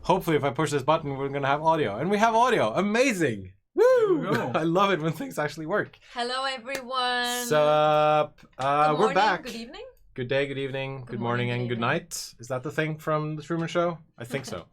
hopefully if I push this button, we're gonna have audio. And we have audio. Amazing! Woo! I love it when things actually work. Hello everyone! Sup? We're back. Good evening. Good day, good evening, good morning, and good night. Is that the thing from the Truman Show? I think so.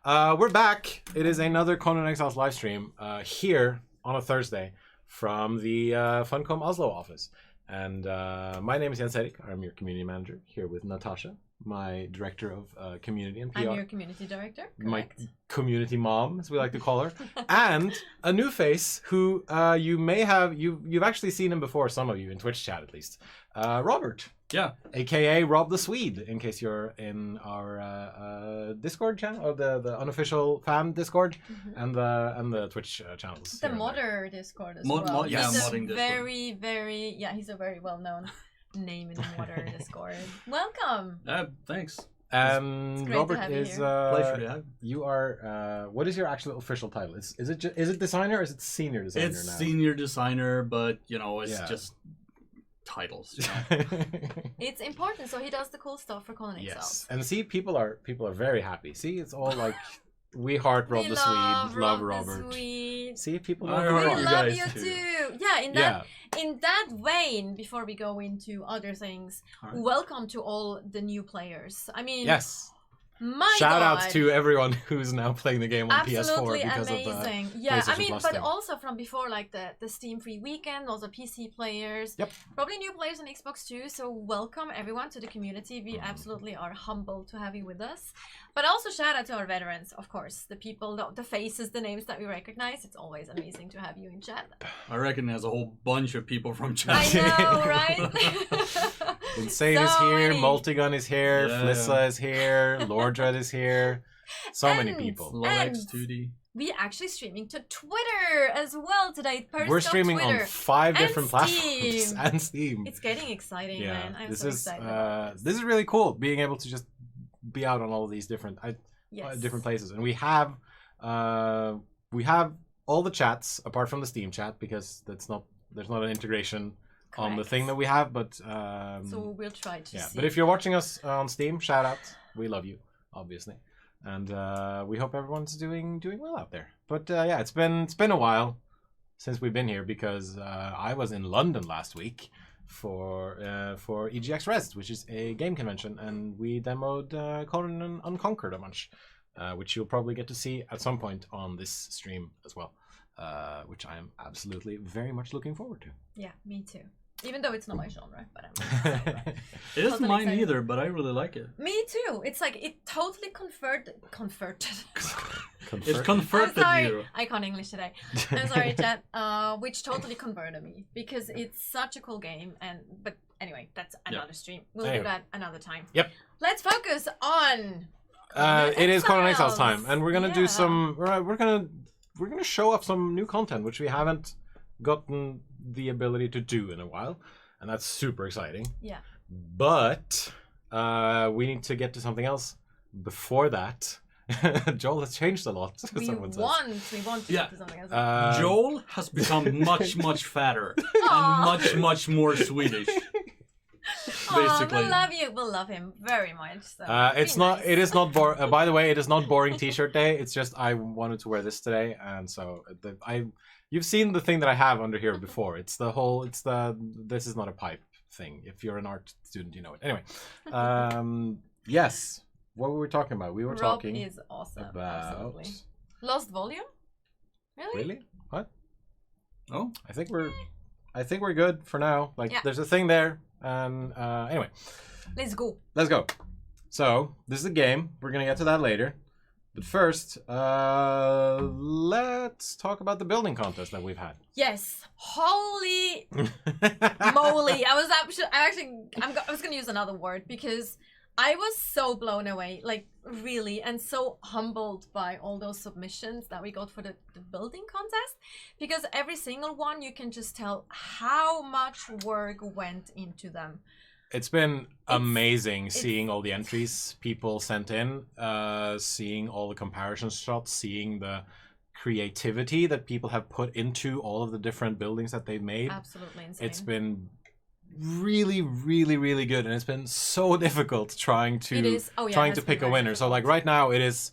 We're back. It is another Conan Exiles live stream here on a Thursday from the Funcom Oslo office. And my name is Jens Erik. I'm your community manager here with Natascha, my director of community and PR. I'm your community director. Correct. My community mom, as we like to call her. And a new face who you may have, you've actually seen him before, some of you, in Twitch chat at least. Robert. Yeah. AKA Rob the Swede, in case you're in our Discord channel, or the unofficial fan Discord, and the Twitch channels. The modder Discord as well. Yes. He's modding a very, he's a very well-known name in the modder Discord. Welcome. Thanks. And Robert is pleasure to have you are what is your actual official title? Is it designer or is it senior designer it's now? Senior designer, but you know it's just titles. You know? It's important, so he does the cool stuff for Conan Exiles. Yes, and see, people are very happy. See, it's all like we heart Rob the Swede, love Robert. See, people I love heart We you love guys you too. too. Yeah, in that vein, before we go into other things, welcome to all the new players. I mean, yes. My Shout God. outs to everyone who's now playing the game on Absolutely PS4 because amazing. of the Yeah, I PlayStation mean, Plus but thing. also from before, like the Steam free weekend, also PC players. Yep. Probably new players on Xbox too. So welcome everyone to the community. We absolutely are humbled to have you with us. But also shout out to our veterans, of course, the people, the faces, the names that we recognize. It's always amazing to have you in chat. I reckon there's a whole bunch of people from chat. I know, right? Insane So is here, many. Multigun is here, Yeah. Flissa is here, Lordred is here. So many people. Lolex 2D. We actually streaming to Twitter as well today. We're streaming Twitter. on 5 and different Steam. platforms and Steam. It's getting exciting, man. I'm this so is excited about this is really cool, being able to just be out on all of these different different places. And we have all the chats apart from the Steam chat, because there's not an integration on the thing that we have, but so we'll try to see. But if you're watching us on Steam, shout out. We love you, obviously. And we hope everyone's doing well out there. But yeah, it's been a while since we've been here, because I was in London last week for EGX Rest, which is a game convention, and we demoed Conan Unconquered a bunch, which you'll probably get to see at some point on this stream as well, which I am absolutely very much looking forward to. Yeah, me too. Even though it's not my genre, but I'm It isn't Totally mine excited. either, but I really like it. me too. It's like it totally converted. It's converted I'm sorry, you. I can't English today. I'm sorry, chat. Which totally converted me, because it's such a cool game. But anyway, that's another stream. We'll do that another time. Yep. Let's focus on. It is Conan Exiles Exiles. time, and we're gonna do some. We're gonna show off some new content, which we haven't gotten the ability to do in a while, and that's super exciting. Yeah. But we need to get to something else before that. Joel has changed a lot. We someone says. want to Yeah. get to something else. Joel has become much fatter Aw. and much more Swedish. Aw, Basically. we'll love you. We'll love him very much. So It's be not. nice. It is not. By the way, it is not boring T-shirt day. It's just I wanted to wear this today, and so You've seen the thing that I have under here before. It's the whole. It's the. This is not a pipe thing. If you're an art student, you know it. Anyway, yes. What were we talking about? We were Rob talking is awesome. about. Absolutely. Lost volume? Really? Really? What? Oh, I think we're good for now. Like, there's a thing there, and anyway, Let's go. let's go. So this is a game. We're gonna get to that later, but first, let's talk about the building contest that we've had. Yes. Holy moly! I was gonna use another word, because I was so blown away, like really, and so humbled by all those submissions that we got for the building contest, because every single one, you can just tell how much work went into them. It's been amazing seeing all the entries people sent in, seeing all the comparison shots, seeing the creativity that people have put into all of the different buildings that they've made. Absolutely insane. It's been really good, and it's been so difficult trying to pick a winner. So like right now it is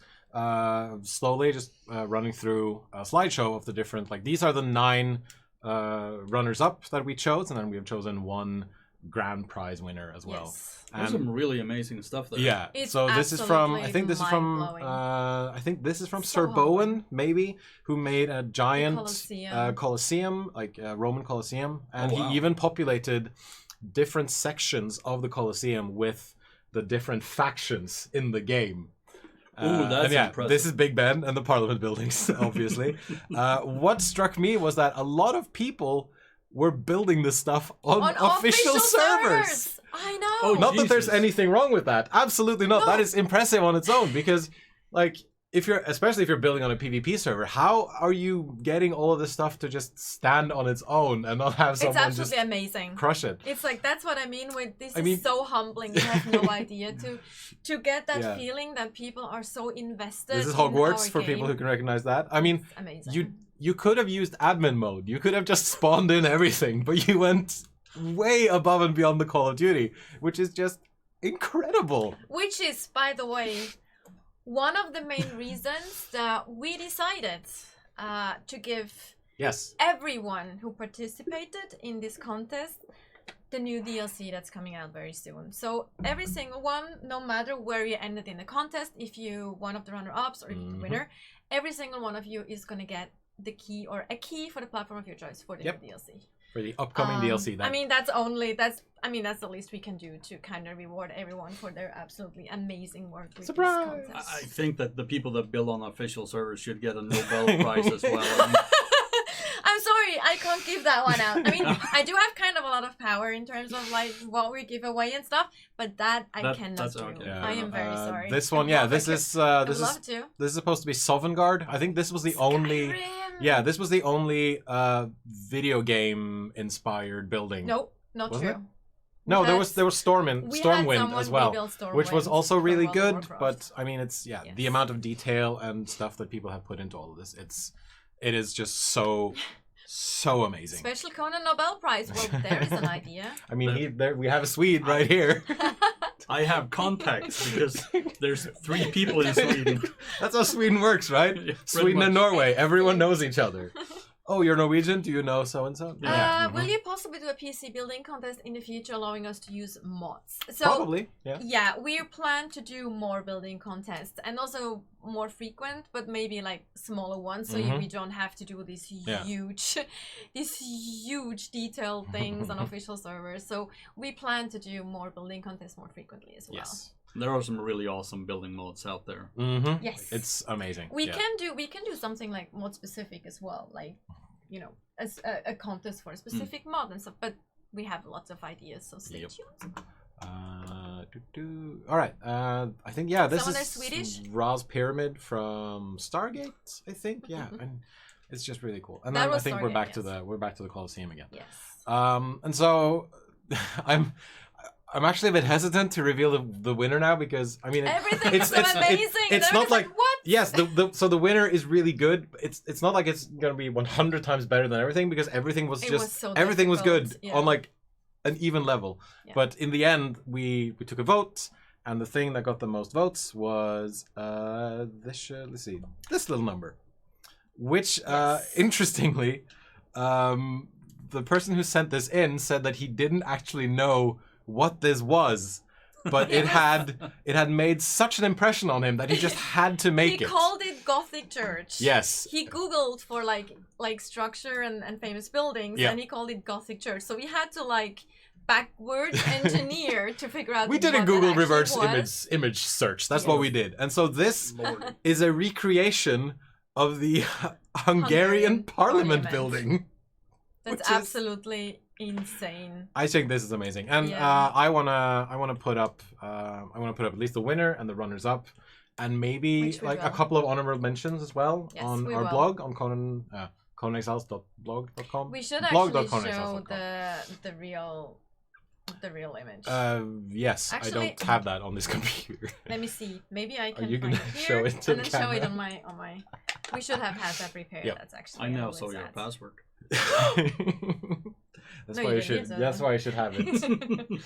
slowly just running through a slideshow of the different, like, these are the 9 runners-up that we chose, and then we have chosen 1 grand prize winner as well. Yes. There's some really amazing stuff there. Yeah. It's so this is from, I think this is from, mind-blowing. I think this is from So Sir Bowen, maybe, who made a giant Colosseum. Colosseum, like Roman Colosseum, and wow. he even populated different sections of the Colosseum with the different factions in the game. Ooh, that's impressive. This is Big Ben and the Parliament buildings, obviously. What struck me was that a lot of people were building this stuff on official servers. I know. Oh, Not that there's Jesus. anything wrong with that. Absolutely not. No. That is impressive on its own, because, like, especially if you're building on a PvP server, how are you getting all of this stuff to just stand on its own and not have It's someone absolutely just amazing. crush it? It's like, that's what I mean with this. I mean- Is so humbling. You have no idea to get that Yeah. feeling that people are so invested. This is in our Hogwarts for game. people who can recognize that. I mean, It's amazing. you could have used admin mode. You could have just spawned in everything, but you went way above and beyond the Call of Duty, which is just incredible. Which is, by the way, one of the main reasons that we decided to give Yes. everyone who participated in this contest the new DLC that's coming out very soon. So every single one, no matter where you ended in the contest, if you one of the runner-ups or if you're the winner, every single one of you is going to get the key or a key for the platform of your choice for the new DLC. For the upcoming DLC. I mean, that's the least we can do to kind of reward everyone for their absolutely amazing work with Surprise! this contest. I think that the people that build on official servers should get a Nobel Prize as well. I'm sorry, I can't give that one out. I mean, I do have kind of a lot of power in terms of like what we give away and stuff, but that I cannot that's do. okay. Yeah, I am very sorry. This one, I'd yeah, love- this I is could- this I'd is love to. this is supposed to be Sovngarde. I think this was the only. Skyrim. Yeah, this was the only video game inspired building. Nope, not Wasn't true. No, We there had- was we had Stormwind someone as well, rebuild Stormwind which was also for really World of good. Warcraft. But I mean, it's the Yes. amount of detail and stuff that people have put into all of this. It is just so amazing. Special Conan Nobel Prize. Well, there is an idea. I mean, we have a Swede right here. I have contacts because there's 3 people in Sweden. That's how Sweden works, right? Yeah, pretty Sweden and much. Norway, everyone knows each other. Oh, you're Norwegian? Do you know so and so? Will you possibly do a PC building contest in the future, allowing us to use mods? So, Probably, yeah. Yeah, we plan to do more building contests and also more frequent, but maybe like smaller ones, so we don't have to do these huge detailed things on official servers. So we plan to do more building contests more frequently as well. Yes. There are some really awesome building modes out there. Mm-hmm. Yes. It's amazing. We can do something like mod specific as well, like as a contest for a specific mod and stuff. But we have lots of ideas, so stay tuned. All right. I think this Someone is Swedish? Ra's Pyramid from Stargate. I think and it's just really cool. And That then I was think we're back Stargate, to the Colosseum again. Yes. And so I'm actually a bit hesitant to reveal the winner now, because I mean Everything is so amazing. It's not like what? Yes, so the winner is really good. It's not like it's gonna be 100 times better than everything, because everything was everything was good on like an even level. Yeah. But in the end, we took a vote, and the thing that got the most votes was let's see, this little number, which interestingly, the person who sent this in said that he didn't actually know what this was, but it had made such an impression on him that he just had to make it. He called it Gothic Church. Yes. He Googled for like structure and famous buildings, and he called it Gothic Church. So we had to like backwards engineer to figure out. We did a what Google that reverse was. image search. That's what we did. And so this is a recreation of the Hungarian Parliament building. That's absolutely insane. I think this is amazing, and I wanna put up at least the winner and the runners up, and maybe like a couple of honorable mentions as well on our blog on conanexiles.blog.com. We should actually show the real image. Yes, actually, I don't have that on this computer. Let me see. Maybe I can. Are you find gonna it here show it to and the then show it camera? on my. We should have had that prepared. Yep. That's actually. I now saw your password. That's No, why you you didn't should. use That's it. why you should have it.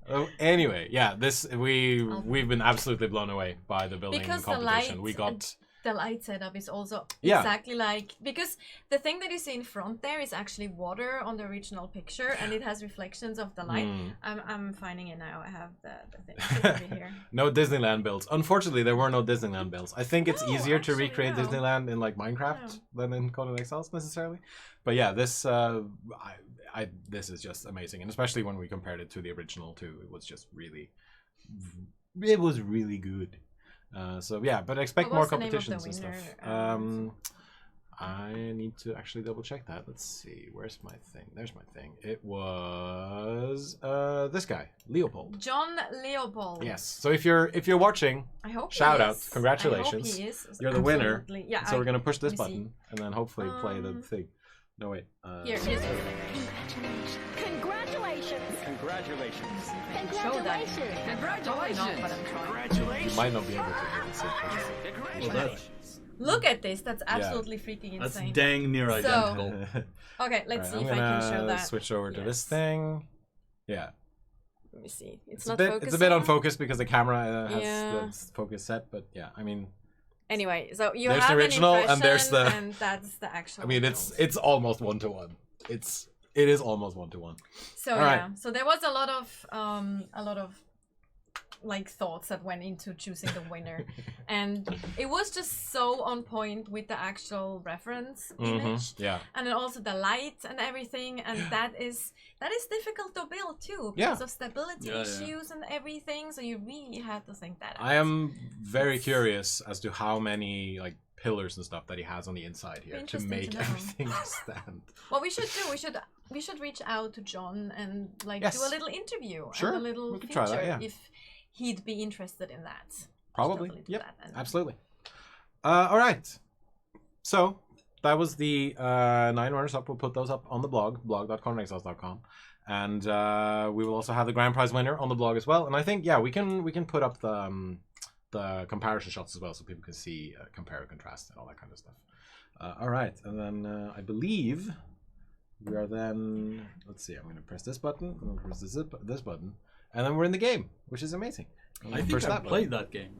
Oh, anyway, yeah, we've been absolutely blown away by the building Because the competition. light We got the light setup is also Yeah. exactly like, because the thing that you see in front there is actually water on the original picture, and it has reflections of the light. I'm finding it now. I have the thing over here. no Disneyland builds. Unfortunately, there were no Disneyland builds. I think it's No, easier to actually, recreate no. Disneyland in like Minecraft than in Conan Exiles necessarily. But yeah, this this is just amazing, and especially when we compared it to the original too, it was just really good. So yeah, but expect What more was the name of the competitions and winner? stuff. I need to actually double check that. Let's see. Where's my thing? There's my thing. It was this guy, Leopold. John Leopold. Yes. So if you're watching, I hope shout he out. is. Congratulations. I hope he is. You're the winner. Absolutely. Yeah. So we're gonna push this let me button see. and then hopefully play the thing. No wait. Here's the thing. Congratulations! Congratulations. Show that. Probably not, but I'm trying. You might not be able to really see. Well, that's Look at this. That's absolutely freaking that's insane. dang near identical. Okay, let's see I'm if I can show gonna that. switch over to this Yes. thing. Yeah. Let me see. It's It's a not bit. focusing. It's a bit unfocused because the camera has Yeah. the focus set. But yeah, I mean, Anyway, so you There's have the original, an and there's impression, the- and that's the actual. I mean, result. it's almost 1-to-1. It is almost 1-to-1. So All right. yeah, so there was a lot of like thoughts that went into choosing the winner, and it was just so on point with the actual reference image, Yeah. and then also the light and everything, and that is difficult to build too Yeah. because of stability Yeah, yeah. issues and everything. So you really had to think that out. I am very curious as to how many like pillars and stuff that he has on the inside here to Interesting make to know. everything stand. What we should do, we should reach out to John and like Yes. do a little interview Sure, and a little we could feature try that, yeah. if he'd be interested in that. Probably. Totally do Yep. that and- Absolutely. All right. So that was the 9 runners up. We'll put those up on the blog.conanexiles.com. And we will also have the grand prize winner on the blog as well. And I think, yeah, we can put up the comparison shots as well so people can see, compare and contrast and all that kind of stuff. All right. And then I believe we are then, let's see, I'm going to press this button, and then press this button, and then we're in the game, which is amazing. I think I've played that game.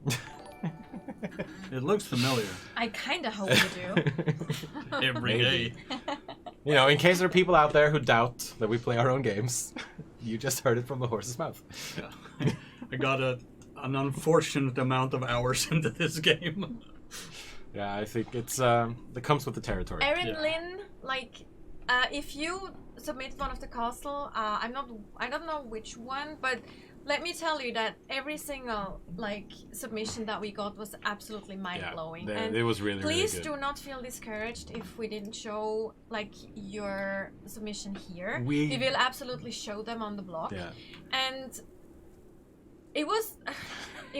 It looks familiar. I kind of hope you do. Every day. You know, in case there are people out there who doubt that we play our own games, you just heard it from the horse's mouth. Yeah. I got an unfortunate amount of hours into this game. Yeah, I think it comes with the territory. Erin Yeah. Lynn, like, if you submit one of the castle, I don't know which one, but let me tell you that every single like submission that we got was absolutely mind blowing. Yeah, And it was really, please really good. do not feel discouraged if we didn't show like your submission here. We- We will absolutely show them on the blog. Yeah. And it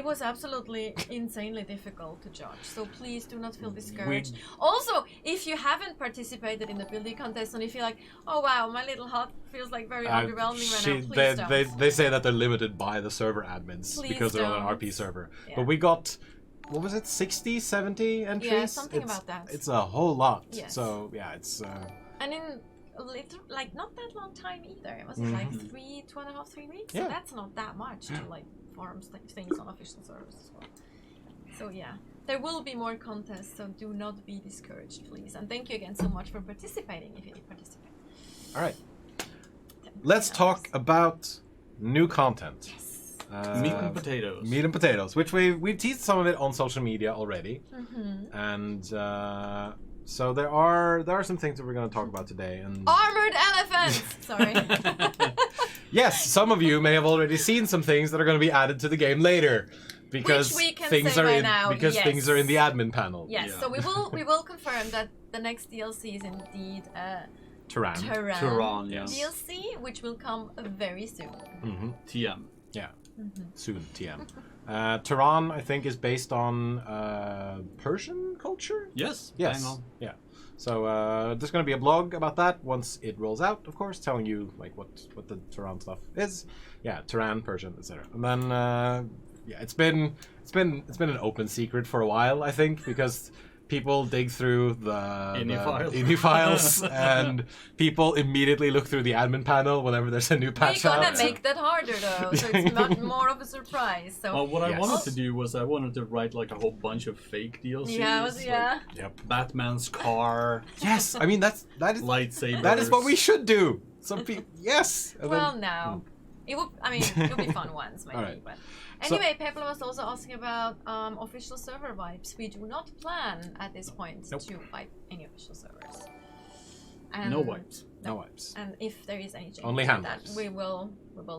was absolutely insanely difficult to judge. So please do not feel discouraged. Also, if you haven't participated in the building contest and you feel like, oh wow, my little hut feels like very underwhelming right now, please don't. They say that they're limited by the server admins Please because they're on an don't. RP server. Yeah. But we got, what was it, 60, 70 entries? Yeah, something It's- about that. It's a whole lot. Yes. So, yeah, it's... And in a little, like not that long time either. It was like 2.5-3 weeks. Yeah. So that's not that much to like farm things on official servers as well. So yeah, there will be more contests. So do not be discouraged, please. And thank you again so much for participating. If you did participate. All right. Let's talk about new content. Meat and potatoes. Meat and potatoes, which we've teased some of it on social media already, and so there are some things that we're going to talk about today. And Armored elephants. Sorry. yes, some of you may have already seen some things that are going to be added to the game later, because Which we can things say are right in now, because yes. things are in the admin panel. Yes. Yeah. So we will confirm that the next DLC is indeed Turan. Turan, yes. DLC, which will come very soon. Mm-hmm. TM. Yeah. Soon, TM. Turan, I think, is based on Persian culture. Yes. Yes. Bang on. Yeah. So there's going to be a blog about that once it rolls out, of course, telling you like what the Turan stuff is. Yeah, Turan, Persian, etc. And then yeah, it's been an open secret for a while, I think, because people dig through the INI files, and people immediately look through the admin panel whenever there's a new patch We're out. gonna make that harder though, so it's not more of a surprise. So What I Yes. wanted to do was I wanted to write like a whole bunch of fake DLCs. yeah, like Yep. Batman's car, Yes, I mean that is lightsabers. that is what we should do. Some people, yes. And well, then- no, it would. I mean, it'll be fun once maybe. Alright. But So- anyway, Pepper was also asking about official server vibes. We do not plan at this point Nope. to wipe any official servers. And No wipes. No wipes. And if there is any change Only to hand that, wipes. we will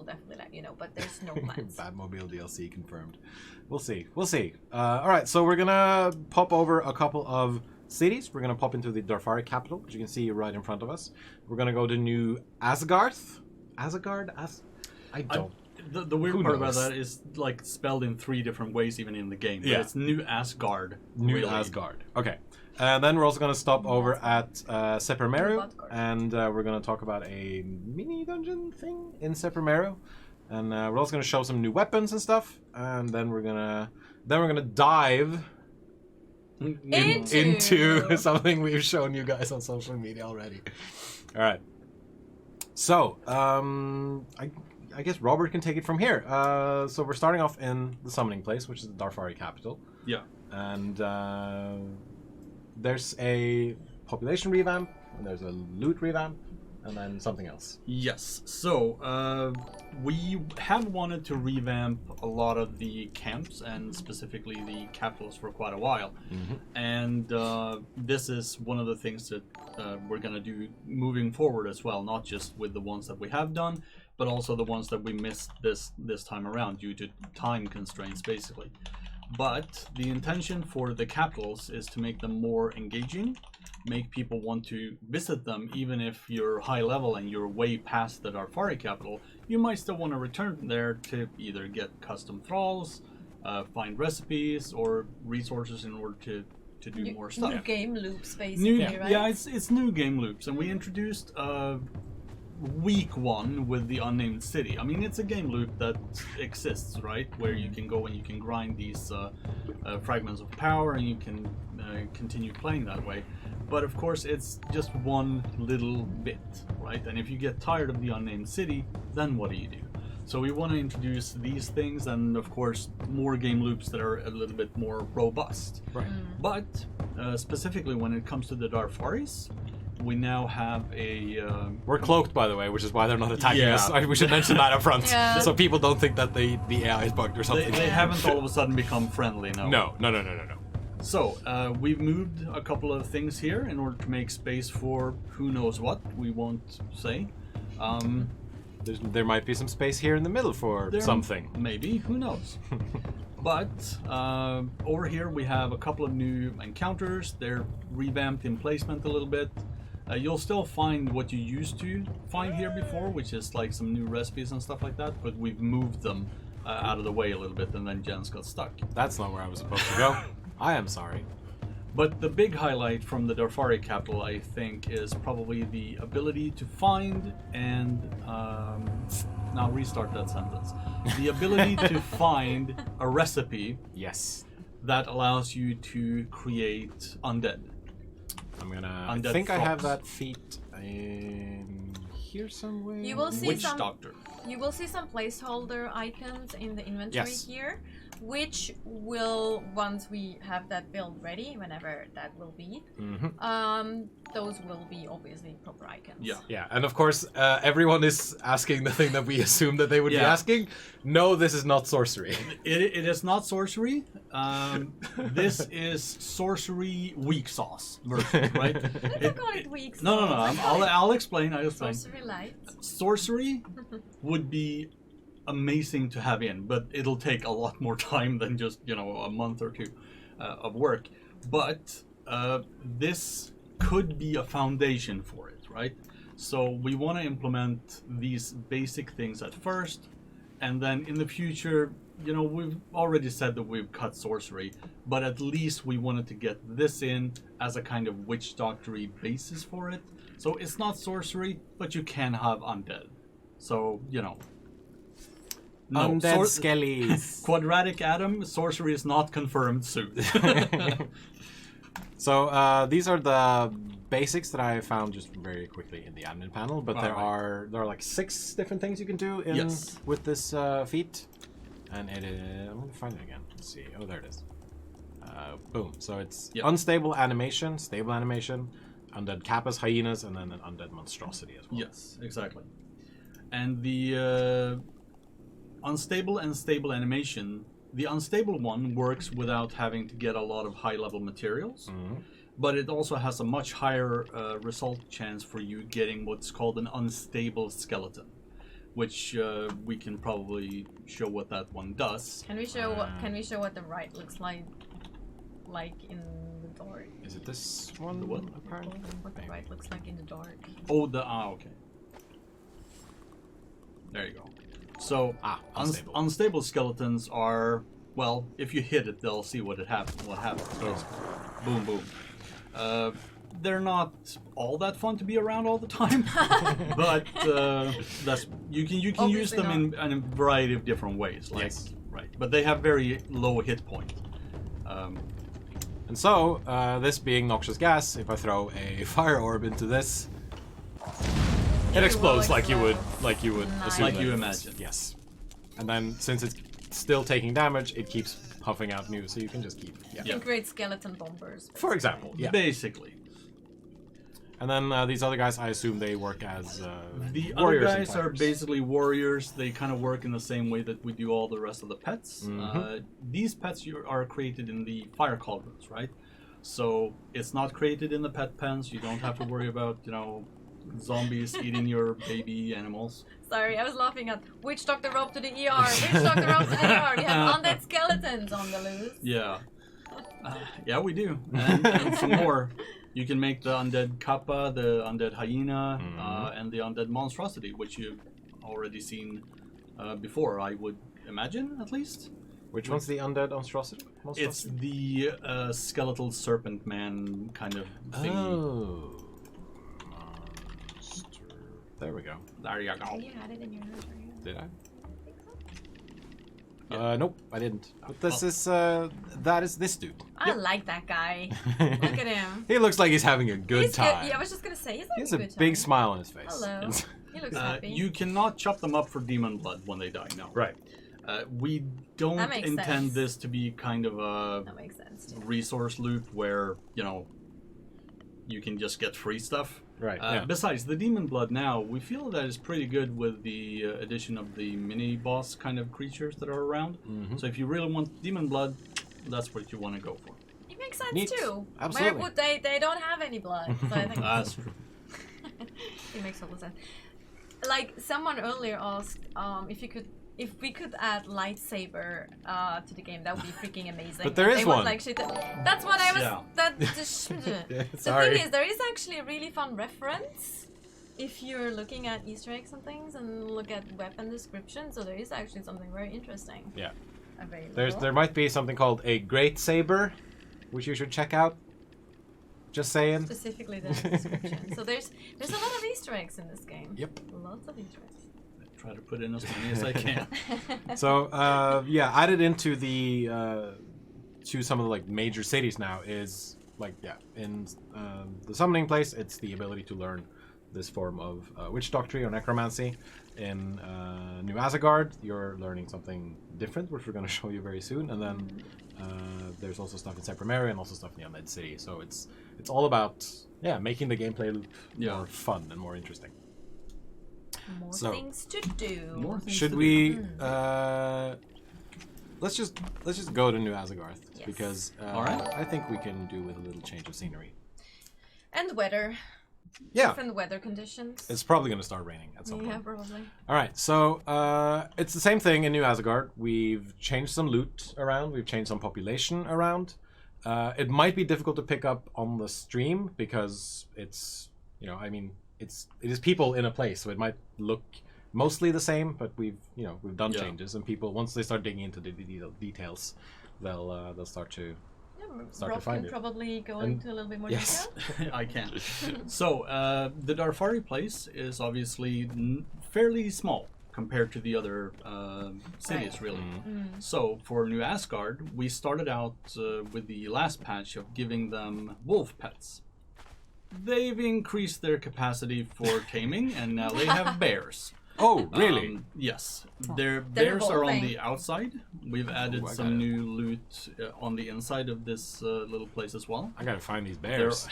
definitely let you know. But there's no plans. Batmobile DLC confirmed. We'll see. We'll see. All right, so we're gonna pop over a couple of cities. We're gonna pop into the Darfari capital, which you can see right in front of us. We're gonna go to New Asagarth. I don't. The weird Who part about knows? that is like spelled in 3 different ways even in the game. But Yeah. it's New Asgard. New really. Asgard. Okay. And then we're also going to stop over at Sepermeru, Asgard. and we're going to talk about a mini dungeon thing in Sepermeru, and we're also going to show some new weapons and stuff, and then we're gonna dive into something we've shown you guys on social media already. All right. So I guess Robert can take it from here. So we're starting off in the summoning place, which is the Darfari capital. Yeah. And there's a population revamp, and there's a loot revamp, and then something else. Yes. So we have wanted to revamp a lot of the camps and specifically the capitals for quite a while. And this is one of the things that we're going to do moving forward as well, not just with the ones that we have done, but also the ones that we missed this time around due to time constraints, basically. But the intention for the capitals is to make them more engaging, make people want to visit them, even if you're high level and you're way past the Darfari capital. You might still want to return there to either get custom thralls, find recipes, or resources in order to do more stuff. New game loops, basically, right? Yeah, it's new game loops, and we introduced week 1 with the unnamed city. I mean, it's a game loop that exists, right? Where you can go and you can grind these fragments of power, and you can continue playing that way. But of course, it's just one little bit, right? And if you get tired of the unnamed city, then what do you do? So we want to introduce these things, and of course, more game loops that are a little bit more robust. Right. But specifically when it comes to the Darfaris, we now have a... We're cloaked, by the way, which is why they're not attacking Yeah. us. We should mention that up front, Yeah. so people don't think that the AI is bugged or something. they haven't all of a sudden become friendly, no. No. So, we've moved a couple of things here in order to make space for who knows what, we won't say. There might be some space here in the middle for There- something. Maybe, who knows. But over here we have a couple of new encounters. They're revamped in placement a little bit. You'll still find what you used to find here before, which is like some new recipes and stuff like that, but we've moved them out of the way a little bit, and then Jens got stuck. That's not where I was supposed to go. I am sorry. But the big highlight from the Darfari capital, I think, is probably the ability to find and now restart that sentence. The ability to find a recipe Yes. that allows you to create undead. I'm gonna. Undead I think I have frogs. that feat in here somewhere. You will see Witch some. Doctor. You will see some placeholder icons in the inventory Yes. here, which will, once we have that build ready, whenever that will be, those will be obviously proper icons. Yeah. Yeah, and of course, everyone is asking the thing that we assumed that they would be Yeah. asking. No, this is not sorcery. It is not sorcery. This is sorcery weak sauce version, right? I call it weak No. sauce. I'll explain. I'll explain. Sorcery light. Sorcery would be amazing to have in, but it'll take a lot more time than just a month or 2 of work. But this could be a foundation for it, right? So we want to implement these basic things at first, and then in the future, we've already said that we've cut sorcery, but at least we wanted to get this in as a kind of witch doctory basis for it. So it's not sorcery, but you can have undead. So, No, Undead skellies. Quadratic Atom, sorcery is not confirmed soon. So these are the basics that I found just very quickly in the admin panel, but there are like 6 different things you can do with this feat, and it is, I'm gonna find it again. Let's see. Oh, there it is. Boom. So it's unstable animation, stable animation, undead kappas, hyenas, and then an undead monstrosity as well. Yes, exactly. And the unstable and stable animation, the unstable one works without having to get a lot of high-level materials, but it also has a much higher result chance for you getting what's called an unstable skeleton, which we can probably show what that one does. Can we show what the right looks like in the dark? Is it this one? The what? Apparently? What the right looks like in the dark. Oh, okay. There you go. So unstable skeletons are, well, if you hit it, they'll see what happens. Boom, boom. They're not all that fun to be around all the time, but you can use them in a variety of different ways. Like, right, but they have very low hit point. And so, this being noxious gas, if I throw a fire orb into this, it explodes like you would assume. Like you imagine. Yes. And then, since it's still taking damage, it keeps puffing out new, so you can just keep. You can create skeleton bombers. Basically. For example, basically. And then these other guys, I assume they work as the warriors. Other guys are basically warriors. They kind of work in the same way that we do all the rest of the pets. These pets are created in the fire cauldrons, right? So it's not created in the pet pens. You don't have to worry about, zombies eating your baby animals. Sorry, I was laughing at Witch Doctor Rope to the ER. Witch Doctor Rope to the ER. We have undead skeletons on the loose. Yeah. Yeah, we do. And some more. You can make the undead kappa, the undead hyena, and the undead monstrosity, which you've already seen before, I would imagine, at least. Which one's the undead monstrosity? It's the skeletal serpent man kind of thing. Oh. There we go. There you go. You had it in your nose, right? Did I? Nope, I didn't. But this is that is this dude. I like that guy. Look at him. He looks like he's having a good time. Yeah, I was just gonna say he's having he has a a good time. big smile on his face. Hello. He looks happy. You cannot chop them up for demon blood when they die. No. Right. We don't intend sense. this to be kind of a that makes sense too. resource loop where you can just get free stuff. Right. Besides, the demon blood now, we feel that is pretty good with the addition of the mini boss kind of creatures that are around. So if you really want demon blood, that's what you want to go for. It makes sense Neat. too. Absolutely. Where would they don't have any blood, so I think That's true. it makes total sense. Like someone earlier asked, if we could add lightsaber to the game, that would be freaking amazing. But there is one. Like, that's what I was. Yeah. The Sorry. thing is, there is actually a really fun reference if you're looking at Easter eggs and things and look at weapon description. So there is actually something very interesting. Yeah. Available. There might be something called a great saber, which you should check out. Just saying. Specifically the description. So there's a lot of Easter eggs in this game. Yep. Lots of Easter eggs. Try to put in as many as I can. So added into the to some of the major cities now is in the summoning place, it's the ability to learn this form of witch doctrine or necromancy. In New Asagarth, you're learning something different, which we're going to show you very soon. And then there's also stuff in Sepermeru and also stuff in the Undead City. So it's all about making the gameplay loop more fun and more interesting. More things to do. Should we? Let's just go to New Asagarth because I think we can do with a little change of scenery. And weather. Yeah. Different weather conditions. It's probably going to start raining at some point. Yeah, probably. All right, so it's the same thing in New Asagarth. We've changed some loot around. We've changed some population around. It might be difficult to pick up on the stream because it's it is people in a place, so it might look mostly the same. But we've done changes, and people once they start digging into the details, they'll start to find it. Probably go into a little bit more detail. I can. So the Darfari place is obviously fairly small compared to the other cities, really. So for New Asgard, we started out with the last patch of giving them wolf pets. They've increased their capacity for taming, and now they have bears. Oh, really? Yes. Their bears are on evolving. the outside. We've added I got some it. new loot on the inside of this little place as well. I gotta find these They're bears.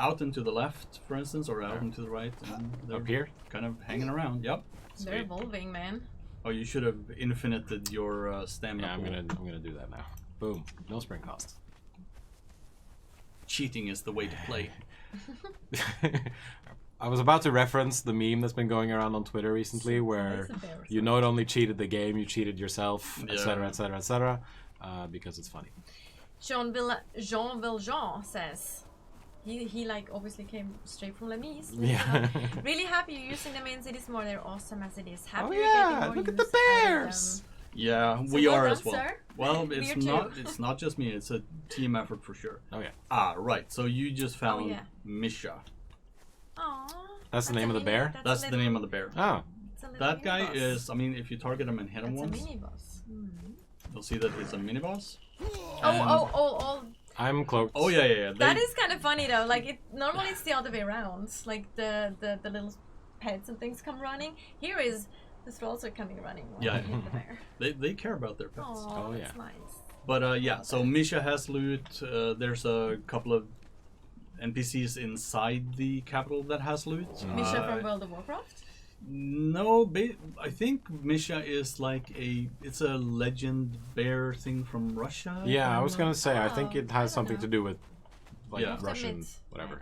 out and to the left, for instance, or out and to the right. And they're Up here? kind of hanging around. Yep. They're Sweet. evolving, man. Oh, you should have infinited your stamina. Yeah, I'm pool. gonna do that now. Boom. No spring cost. Cheating is the way to play. I was about to reference the meme that's been going around on Twitter recently, where It's a bear. you not only cheated the game, you cheated yourself, Yeah. etc., etc., etc., because it's funny. Jean Valjean says he like obviously came straight from Lemise. Yeah. Really happy you're using the main cities more. They're awesome as it is. Happy Oh you're yeah! getting more Look at the use out of bears. Yeah, So we well are done, as well. sir. Well, Me it's too. not. It's not just me. It's a team effort for sure. Oh yeah. Ah, right. So you just found yeah. Misha. them. Aww. That's the name of the bear? That's the name of the bear. Oh. That guy is. I mean, if you target him and hit him That's a once, mini boss. you'll see that he's a mini boss. Oh. I'm cloaked. Oh yeah. That is kind of funny though. Like it normally it's the other way around. Like the little pets and things come running. Here is the thralls are coming running. While Yeah. you hit the bear. They care about their pets. Oh, Oh, that's yeah. nice. But yeah, so Misha has loot. There's a couple of NPCs inside the capital that has loot. Misha from World of Warcraft. No, I think Misha is like it's a legend bear thing from Russia. if Yeah, I I'm was not- gonna say, I think Oh, it I has don't something know. to do with like Yeah. Russian, whatever.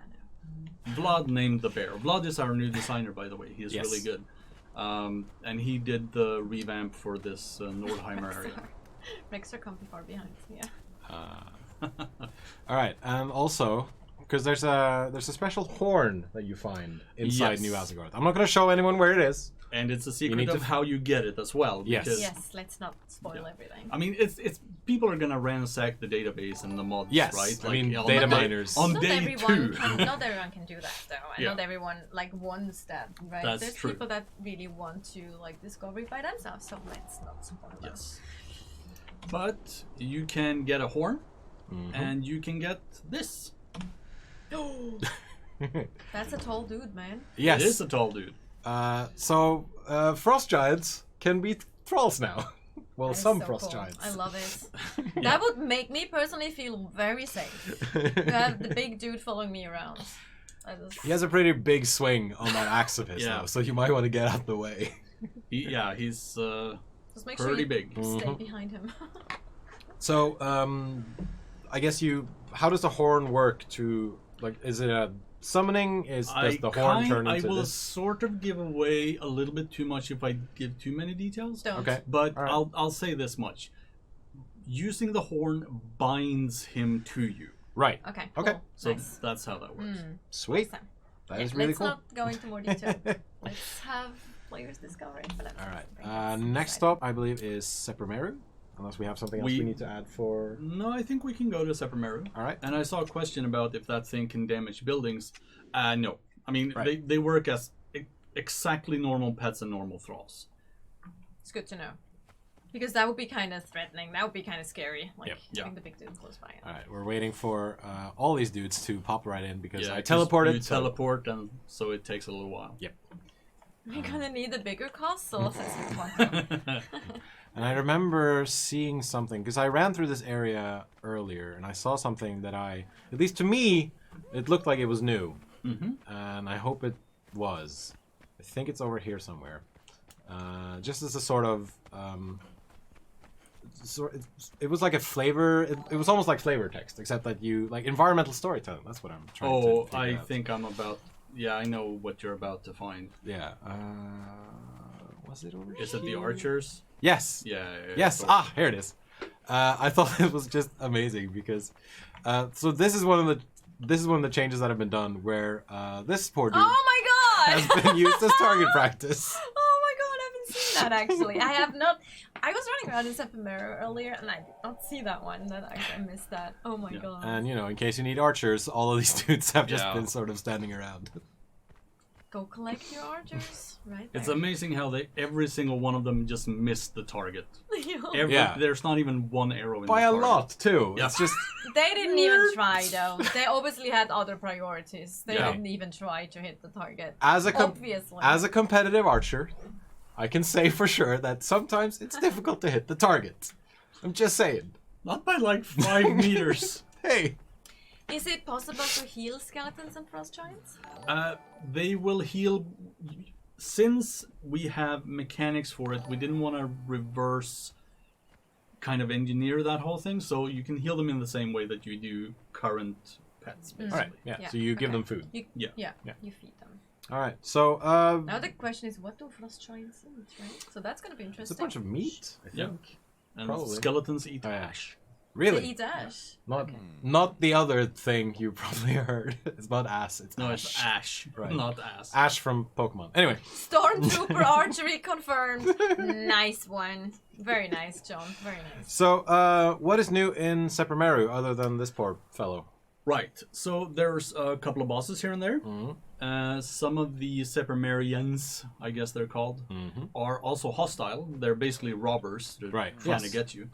Vlad named the bear. Vlad is our new designer, by the way. He is Yes. really good. And he did the revamp for this Nordheimer area. Rex are comfy far behind. Yeah. All right, and also because there's a special horn that you find inside Yes. New Asagarth. I'm not gonna show anyone where it is. And it's a secret need of to- how you get it as well. Yes. Because, Yes. Let's not spoil Yeah. everything. I mean, it's people are gonna ransack the database and the mods, Yes, right? I mean, on data day- miners. on Not day everyone 2. not everyone can do that though, and Yeah. not everyone like wants that, right? That's There's true. people that really want to like discover it by themselves, so let's not spoil them. Yes. But you can get a horn, Mm-hmm. and you can get this. That's a tall dude, man. Yes. It is a tall dude. So frost giants can be thralls now. Well, That is some so frost cool. giants. I love it. That would make me personally feel very safe. To have the big dude following me around. He has a pretty big swing on that axe of his, Yeah. though, so you might want to get out the way. He's Just make pretty sure you big. stay Mhm. behind him. So, I guess how does the horn work to, like, is it a summoning? Does the horn turn I into will this? sort of give away a little bit too much if I give too many details. Don't. Okay. But All right. I'll say this much: using the horn binds him to you. Right. Okay. Okay. Cool. So Nice. that's how that works. Sweet. Awesome. That Yeah, is really let's cool. not go into more detail. Let's have players discover it. But All right. that's Next exciting. up, I believe, is Sepermeru. Unless we have something else we need to add for. No, I think we can go to Sepermeru. All right. And I saw a question about if that thing can damage buildings. No. I mean, Right. they work as exactly normal pets and normal thralls. It's good to know. Because that would be kind of threatening. That would be kind of scary. Like Yep. Yeah. having the big dude close by. All right. We're waiting for all these dudes to pop right in because I 'cause teleported. You so- teleport, and so it takes a little while. Yep. We're gonna need a bigger castle. says one. And I remember seeing something because I ran through this area earlier and I saw something that at least to me, it looked like it was new. Mm-hmm. And I hope it was. I think it's over here somewhere. Just as a sort of, it was like a flavor. It was almost like flavor text, except that you like environmental storytelling. That's what I'm trying to. Oh, figure I out. think I'm about. Yeah, I know what you're about to find. Yeah. Was it over? Is it the here? archers? Yes. Yeah. Yes. so- Ah, here it is. I thought it was just amazing because, so this is one of the changes that have been done where this poor dude Oh my god! has been used as target practice. Oh my god, I haven't seen that actually. I have not. I was running around in Sepermeru earlier and I did not see that one. I missed that. Oh my Yeah. god. And in case you need archers, all of these dudes have just Yeah. been sort of standing around. Go collect your archers, right? It's there. amazing how every single one of them just missed the target. Yeah. There's not even one arrow in By the a target. lot too. Yeah. It's just They didn't even try though. They obviously had other priorities. They Yeah. didn't even try to hit the target. obviously as a competitive archer, I can say for sure that sometimes it's difficult to hit the target. I'm just saying. Not by like 5 meters. Hey. Is it possible to heal skeletons and frost giants? They will heal. Since we have mechanics for it, we didn't want to reverse kind of engineer that whole thing, so you can heal them in the same way that you do current pets, basically. All right. Yeah. So you give them food. Yeah. Yeah. You feed them. All right. So Now the question is, what do frost giants eat, right? So that's going to be it's a interesting. bunch of meat, I Yeah. think. And Probably. skeletons eat Oh, yeah. ash. Really? They eat ash. Not the other thing you probably heard. It's not ass. It's No, ash. it's ash, Right. not ass. Ash from Pokemon. Anyway. Stormtrooper archery confirmed. Nice one. Very nice, John. Very nice. So, what is new in Sepermeru other than this poor fellow? Right. So there's a couple of bosses here and there. Mm-hmm. Some of the Sepermerians, I guess they're called, Mm-hmm. are also hostile. They're basically robbers. They're Right, trying yes. to get you.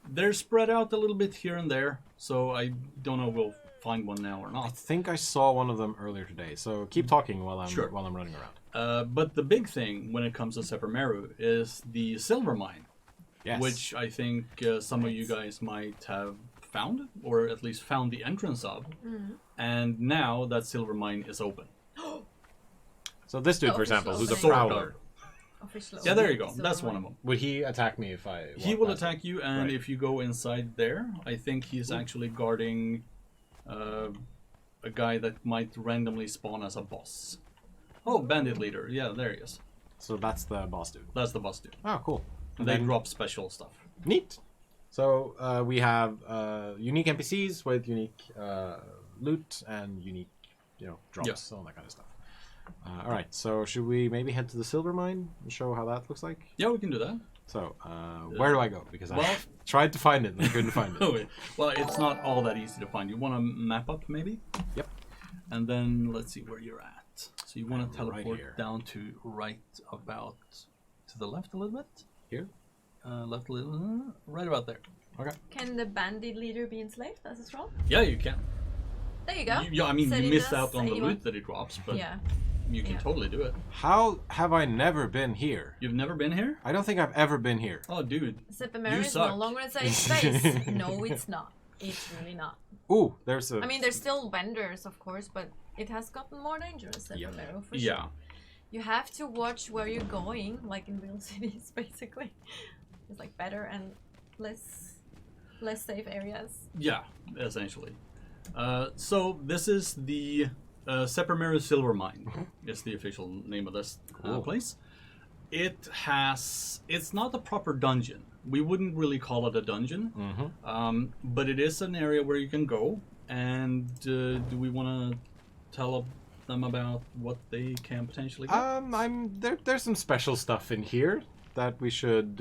They're spread out a little bit here and there, so I don't know if we'll find one now or I not. think I saw one of them earlier today. So keep talking while I'm Sure. running around. But the big thing when it comes to Sepermeru is the silver mine, Yes. which I think some of you guys might have found, or at least found the entrance of. And now that silver mine is open. So this dude, The for example, official who's a opening. prowler, Official Yeah, there you go. opening, That's silver one of mine. them. would he attack me if I? He walk will past him? attack you, and Right. if you go inside there, I think he's actually guarding a guy that might randomly spawn as a boss. Oh, bandit leader. Yeah, there he is. So that's the boss dude. That's the boss dude. Oh, cool. And they drop special stuff. Neat. So we have unique NPCs with unique loot and unique, drops, Yes. all that kind of stuff. All right. So should we maybe head to the silver mine and show how that looks like? Yeah, we can do that. So where do I go? Because I Well- tried to find it and I couldn't find it. Oh, wait. Well, it's not all that easy to find. You want to map up, maybe? Yep. And then let's see where you're at. So you want to I'm right teleport here. down to right about to the left a little bit. Here. Left a little, right about there. Okay. Can the bandit leader be enslaved as a troll? Yeah, you can. There you go. I mean, Said you he missed does out on say the he loot wants- that it drops, but Yeah. you can Yeah. totally do it. How have I never been here? You've never been here? I don't think I've ever been here. Oh, dude. Sepermeru You is no suck. longer a safe space. No, it's not. It's really not. Ooh, there's a. I mean, there's still vendors, of course, but it has gotten more dangerous, Sepermeru, for Yeah. sure. You have to watch where you're going, like in real cities, basically. It's like better and less safe areas. Yeah, essentially. So this is the Sepermeru Silver Mine. Is the official name of this Cool. place. It's not a proper dungeon. We wouldn't really call it a dungeon, but it is an area where you can go. And do we want to tell them about what they can potentially get? There's some special stuff in here that we should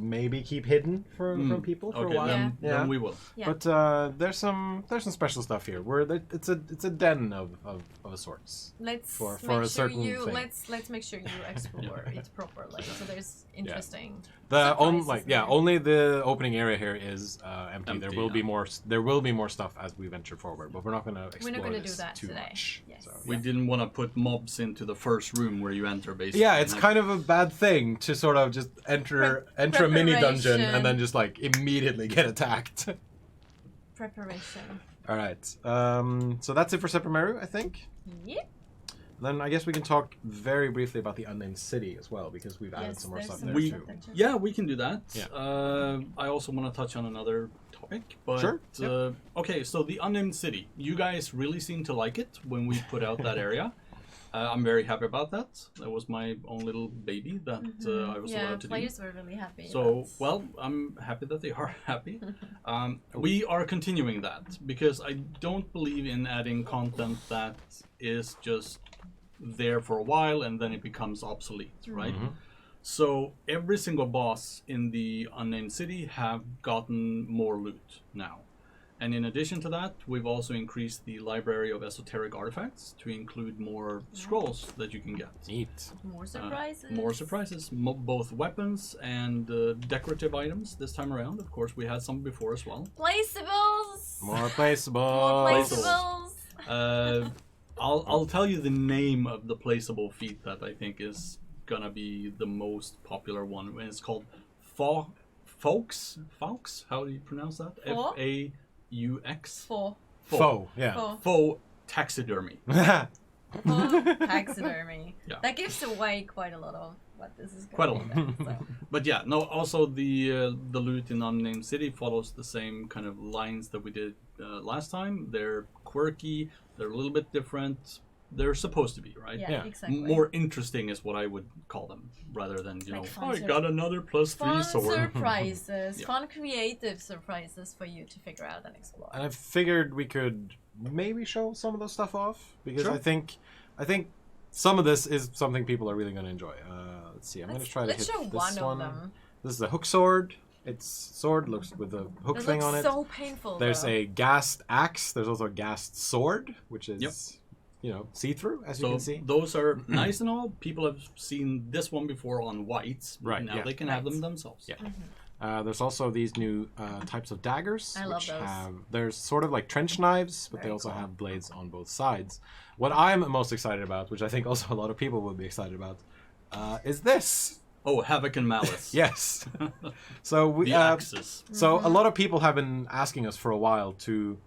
maybe keep hidden from people for Okay, a while. then, Yeah. then we will. Yeah. But there's some special stuff here where it's a den of sorts. Let's For make a sure certain you thing. let's make sure you explore it properly. So there's interesting. The surprises there. only the opening area here is empty. There Empty, will be yeah. there will be more stuff as we venture forward, but we're not going to We're explore not gonna this do that too today. much. Yes. So, We didn't want to put mobs into the first room where you enter, basically. yeah, it's Like, kind of a bad thing to sort of just enter a mini dungeon and then just like immediately get attacked. Preparation. All right. So that's it for Sepermeru, I think. Yep. Then I guess we can talk very briefly about the unnamed city as well, because we've added Yes, some more there's stuff some there We- too. Yeah, we can do that. Yeah. I also want to touch on another topic, but Sure, yep. Okay. So the unnamed city, you guys really seem to like it when we put out that area. I'm very happy about that. That was my own little baby that I was Yeah, allowed to do. players were really happy. So, well, I'm happy that they are happy. We are continuing that because I don't believe in adding content that is just there for a while and then it becomes obsolete, right? So every single boss in the unnamed city have gotten more loot now. And in addition to that, we've also increased the library of esoteric artifacts to include more scrolls that you can get. Neat. More surprises. More surprises, both weapons and decorative items this time around. Of course, we had some before as well. Placeables. More placeable. More Placeables. placeables. I'll tell you the name of the placeable feat that I think is gonna be the most popular one. And it's called Faux. How do you pronounce that? Faux? F-A-U-X. Faux. Yeah. Faux taxidermy. Taxidermy. Yeah. That gives away quite a lot of what this is. Quite a gonna lot. be, so. But yeah, no. Also, the loot in Unnamed City follows the same kind of lines that we did last time. They're quirky. They're a little bit different. They're supposed to be, right? Yeah, exactly. More interesting is what I would call them, rather than Like fun I got another +3 Fun sword. surprises, Yeah. fun creative surprises for you to figure out and explore. And I figured we could maybe show some of the stuff off because Sure. I think some of this is something people are really going to enjoy. Let's see. I'm going to try to Let's hit show this one one. of them. This is a hook sword. Its sword looks with a hook It thing looks on it. so painful. There's though. a gassed axe. There's also a gassed sword, which is Yep. see-through, as you So can see. those are nice and all. People have seen this one before on whites. Right, Now yeah. they can have Right. them themselves. Yeah. There's also these new types of daggers, I love which those. there's sort of like trench knives, but they Very also cool. have blades on both sides. What I'm most excited about, which I think also a lot of people will be excited about, is this. Oh, Havoc and Malice. Yes. So we The axes. so Mm-hmm. a lot of people have been asking us for a while to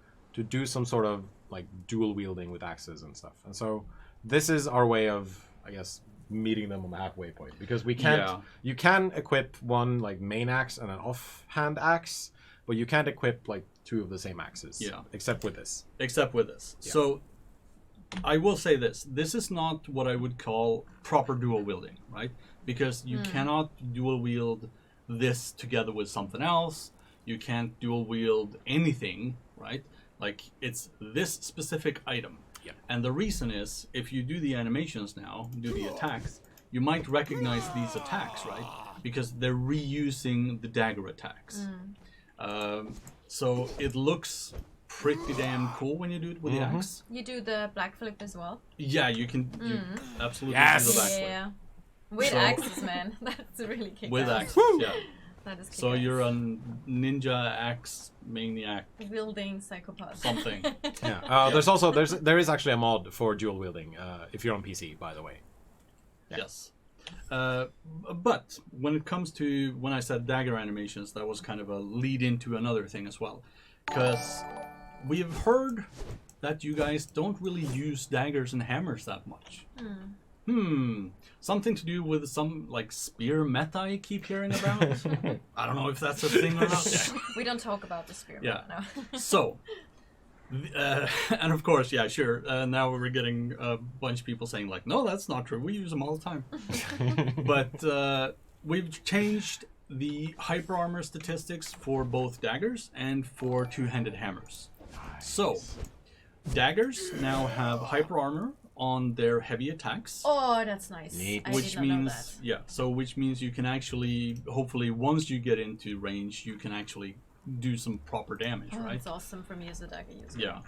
do some sort of like dual wielding with axes and stuff, and so this is our way of, I guess, meeting them on the halfway point, because we can't. Yeah. You can equip one like main axe and an offhand axe, but you can't equip like two of the same axes. Yeah. Except with this. Except with this. Yeah. So I will say this. This is not what I would call proper dual wielding, right? Because you cannot dual wield this together with something else. You can't dual wield anything, right? Like, it's this specific item. Yeah. And the reason is, if you do the animations now, do the attacks, you might recognize these attacks, right? Because they're reusing the dagger attacks. So it looks pretty damn cool when you do it with the axe. You do the black flip as well. Yeah, you can you absolutely Yes! do the back flip. Yeah. With So- axes, man. That's really kick With ass. axes, yeah. That is So kick-ass. you're a ninja axe maniac wielding psychopath. something. Yeah. There is actually a mod for dual wielding if you're on PC, by the way. Yes. But when it comes to when I said dagger animations, that was kind of a lead into another thing as well. Because we've heard that you guys don't really use daggers and hammers that much. Something to do with some like spear meta I keep hearing about. I don't know if that's a thing or not. Yeah. We don't talk about the spear. Yeah. No. So, and of course, yeah, sure. Now we're getting a bunch of people saying like, no, that's not true. We use them all the time. But we've changed the hyper armor statistics for both daggers and for two-handed hammers. So, daggers now have hyper armor on their heavy attacks. Oh, that's nice. Neat. I Which did not know means, that. yeah, so which means you can actually, hopefully, once you get into range, you can actually do some proper damage, Oh, right? it's awesome for me as a dagger user. Yeah.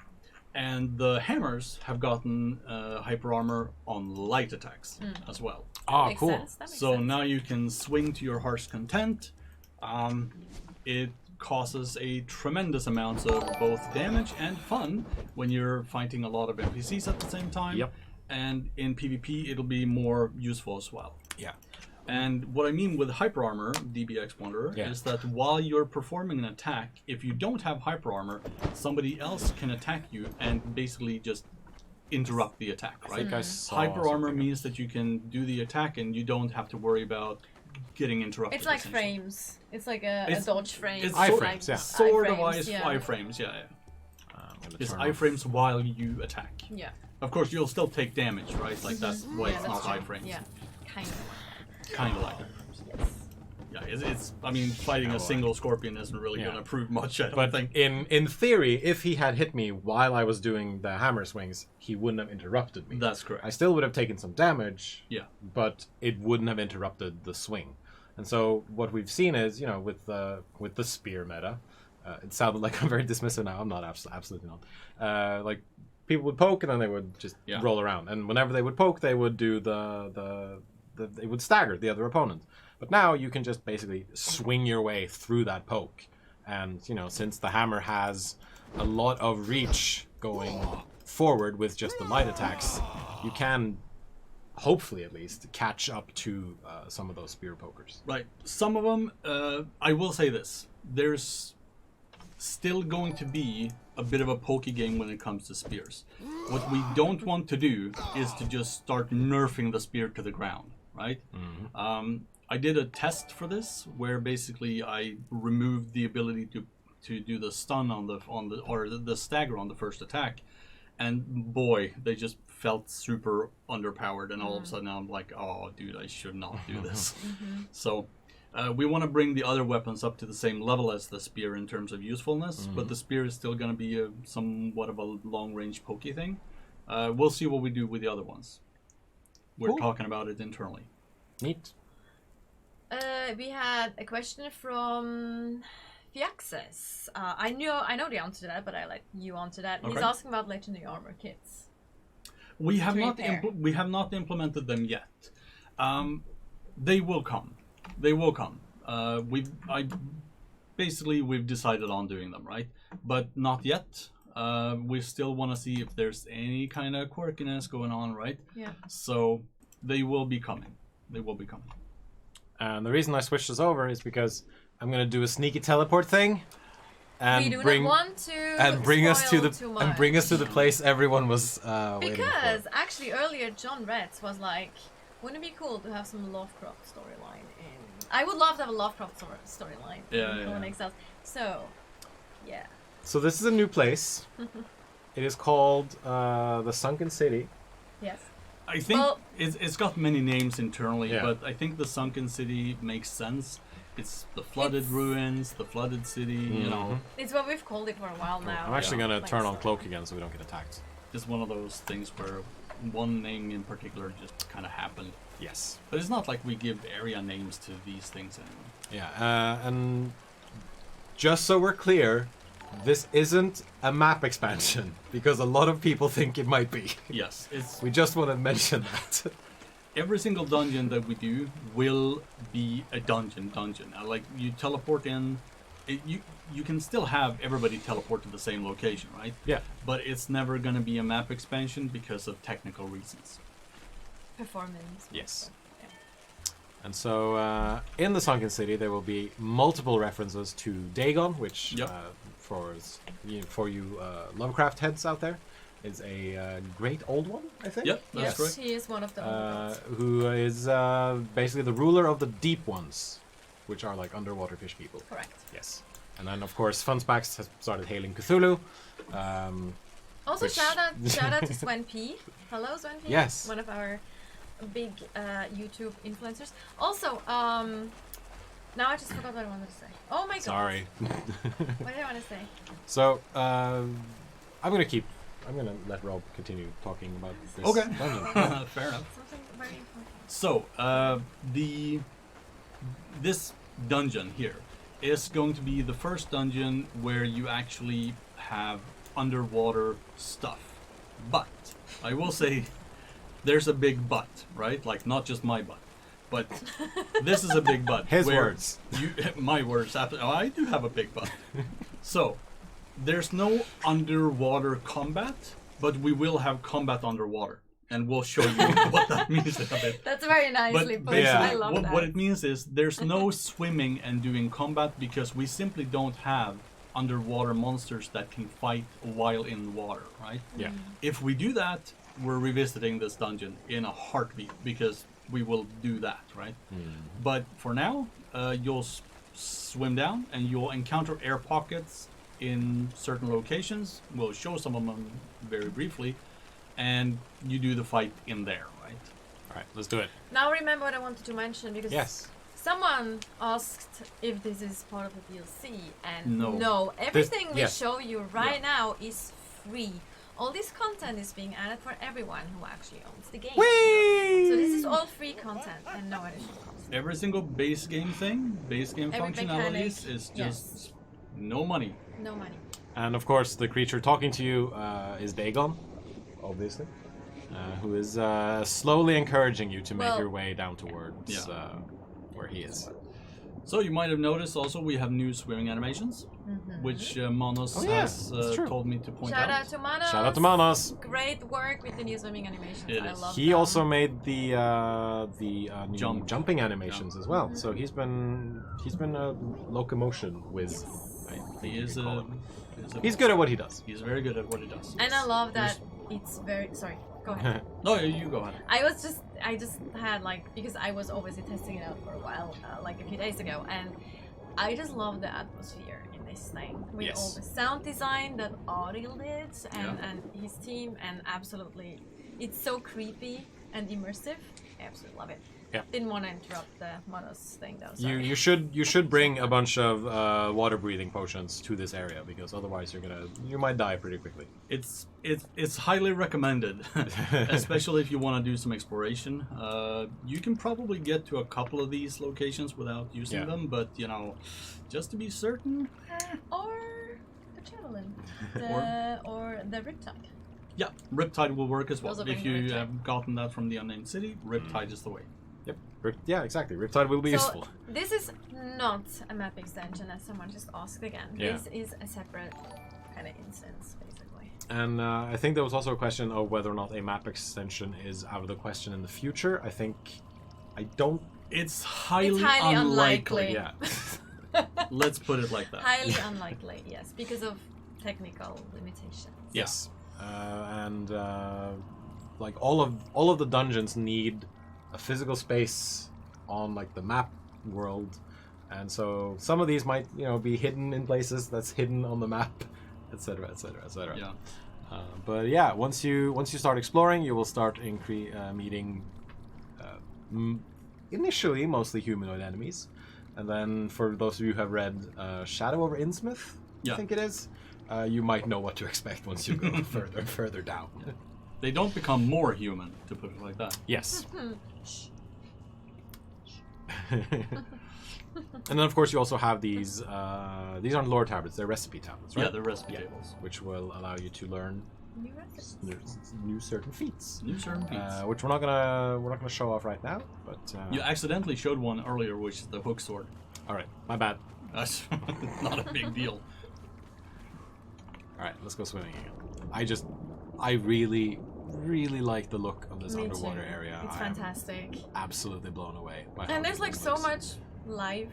And the hammers have gotten hyper armor on light attacks as well. Oh, Makes cool. sense. That makes So sense. now you can swing to your heart's content. It causes a tremendous amount of both damage and fun when you're fighting a lot of NPCs at the same time. Yep. And in PvP, it'll be more useful as well. Yeah. And what I mean with hyper armor, DBX Wanderer, Yeah. is that while you're performing an attack, if you don't have hyper armor, somebody else can attack you and basically just interrupt the attack, I right? think I saw Hyper armor something. means that you can do the attack and you don't have to worry about getting interrupted. It's like essentially. frames. It's like a It's- dodge frame. It's iframes, like yeah. Sort of iframes, iframes, yeah. I'm gonna It's turn off- iframes while you attack. Yeah. Of course, you'll still take damage, right? Like that's why Yeah, it's that's not true. iframes. Yeah. Kind of. Kind of like iframes. Yes. Yeah, it's. I mean, fighting a single scorpion isn't really Yeah. going to prove much. I don't But think. in theory, if he had hit me while I was doing the hammer swings, he wouldn't have interrupted me. That's correct. I still would have taken some damage. Yeah. But it wouldn't have interrupted the swing. And so what we've seen is, with the spear meta, It sounded like I'm very dismissive now. I'm not, absolutely not. Like, people would poke and then they would just roll around. And whenever they would poke, they would do they would stagger the other opponent. But now you can just basically swing your way through that poke. And, you know, since the hammer has a lot of reach going forward with just the light attacks, you can, hopefully at least, catch up to some of those spear pokers. Right. Some of them, I will say this. There's still going to be a bit of a pokey game when it comes to spears. What we don't want to do is to just start nerfing the spear to the ground, right? Mm-hmm. I did a test for this where basically I removed the ability to do the stun on the stagger on the first attack, and boy, they just felt super underpowered, and all of a sudden I'm like, oh dude, I should not do this. So we want to bring the other weapons up to the same level as the spear in terms of usefulness, but the spear is still going to be somewhat of a long-range pokey thing. We'll see what we do with the other ones. We're talking about it internally. Neat. We had a question from Fiaxes. I know the answer to that, but I let you answer that. Okay. He's asking about legendary armor kits. We have not implemented them yet. They will come. They will come. We've decided on doing them, right? But not yet. We still want to see if there's any kind of quirkiness going on, right? Yeah. So they will be coming. They will be coming. And the reason I switched this over is because I'm gonna do a sneaky teleport thing, and we do not want to bring us to the much. place everyone was waiting Because for. actually earlier John Retz was like, wouldn't it be cool to have some Lovecraft storyline in? I would love to have a Lovecraft storyline in Conan Exiles. So, yeah. So this is a new place. It is called the Sunken City. Yes. I think it's got many names internally, Yeah. but I think the Sunken City makes sense. It's the flooded ruins, the flooded city, you know. It's what we've called it for a while now. I'm actually gonna Like turn on so. cloak again so we don't get attacked. It's one of those things where one name in particular just kind of happened. Yes. But it's not like we give area names to these things anymore. Yeah, and just so we're clear, this isn't a map expansion, because a lot of people think it might be. Yes, it's We just want to mention that. every single dungeon that we do will be a dungeon. Like you teleport in, you can still have everybody teleport to the same location, right? Yeah. But it's never going to be a map expansion because of technical reasons. Performance. Yes. And so, in the Sunken City, there will be multiple references to Dagon, which, for you Lovecraft heads out there, is a great old one, I think. Yep, that's Yes, correct. he is one of the old ones. Who is basically the ruler of the deep ones, which are like underwater fish people. Correct. Yes. And then, of course, Funspacks has started hailing Cthulhu. Also, which- shout out to Sven P. Hello, Sven P. Yes. One of our big YouTube influencers. Also, now I just forgot what I wanted to say. Oh my god. Sorry. What did I want to say? So, I'm gonna let Rob continue talking about this Okay. dungeon. Fair enough. Something very important. So, this dungeon here is going to be the first dungeon where you actually have underwater stuff. But I will say there's a big but, right? Like not just my butt. But this is a big but. His where words. My words. I do have a big butt. So, there's no underwater combat, but we will have combat underwater. And we'll show you what that means in a bit. That's very nicely put. yeah. I love that. What it means is there's no swimming and doing combat because we simply don't have underwater monsters that can fight while in water, right? Yeah. If we do that, we're revisiting this dungeon in a heartbeat because we will do that, right? But for now, you'll swim down and you'll encounter air pockets in certain locations. We'll show some of them very briefly, and you do the fight in there, right? All right, let's do it. Now remember what I wanted to mention because Yes. someone asked if this is part of the DLC, and No. everything we yes. show you right now is free. All this content is being added for everyone who actually owns the game. So this is all free content and no additional cost. Every single base game thing, base game Every functionalities mechanic, is just No money. No money. And of course, the creature talking to you is Dagon, obviously, who is slowly encouraging you to make Well- your way down towards where he is. So you might have noticed also we have new swimming animations, which Manos Oh, yeah, has that's true. told me to point Shout out. out to Manos. Shout out to Manos. Great work with the new swimming animations. It I is. love He them. also made the new jumping animations as well. Mm-hmm. So he's been a locomotion whiz. He is call a, him. he is a He's good at what he does. He's very good at what he does. And I love that it's very. Sorry, go ahead. No, you go ahead. I just had like, because I was obviously testing it out for a while, like a few days ago, and I just love the atmosphere in this thing with Yes. all the sound design that Ariel did and, Yeah. and his team, and absolutely, it's so creepy and immersive. I absolutely love it. Yeah. Didn't want to interrupt the Monos thing though. Sorry. You should bring a bunch of water breathing potions to this area, because otherwise you might die pretty quickly. It's highly recommended, especially if you want to do some exploration. You can probably get to a couple of these locations without using Yeah. them, but just to be certain. Or the javelin, or the riptide. Yeah, Riptide will work as well. Also If bring the you Riptide. have gotten that from the Unnamed City, Riptide is the way. Yep. Yeah, exactly. Riptide will be useful. This is not a map extension, as someone just asked again. Yeah. This is a separate kind of instance, basically. And I think there was also a question of whether or not a map extension is out of the question in the future. I don't. It's highly, highly unlikely. unlikely. Yeah. Let's put it like that. Highly unlikely, yes, because of technical limitations. Yes. And like all of the dungeons need a physical space on like the map world, and so some of these might be hidden in places that's hidden on the map, etc., etc., etc. Yeah. But yeah, once you start exploring, you will start meeting initially mostly humanoid enemies, and then for those of you who have read Shadow over Innsmouth, I think it is, you might know what to expect once you go further down. They don't become more human, to put it like that. Yes. And then of course you also have these aren't lore tablets, they're recipe tablets, right? Yeah, the recipe tables. Which will allow you to learn New recipes. new certain feats. New certain feats. Which we're not gonna show off right now, but You accidentally showed one earlier, which is the hook sword. all right, my bad. That's not a big deal. All right, let's go swimming again. I really like the look of this Me underwater too. area. It's I am fantastic. absolutely blown away by how And there's good like this so looks. much life,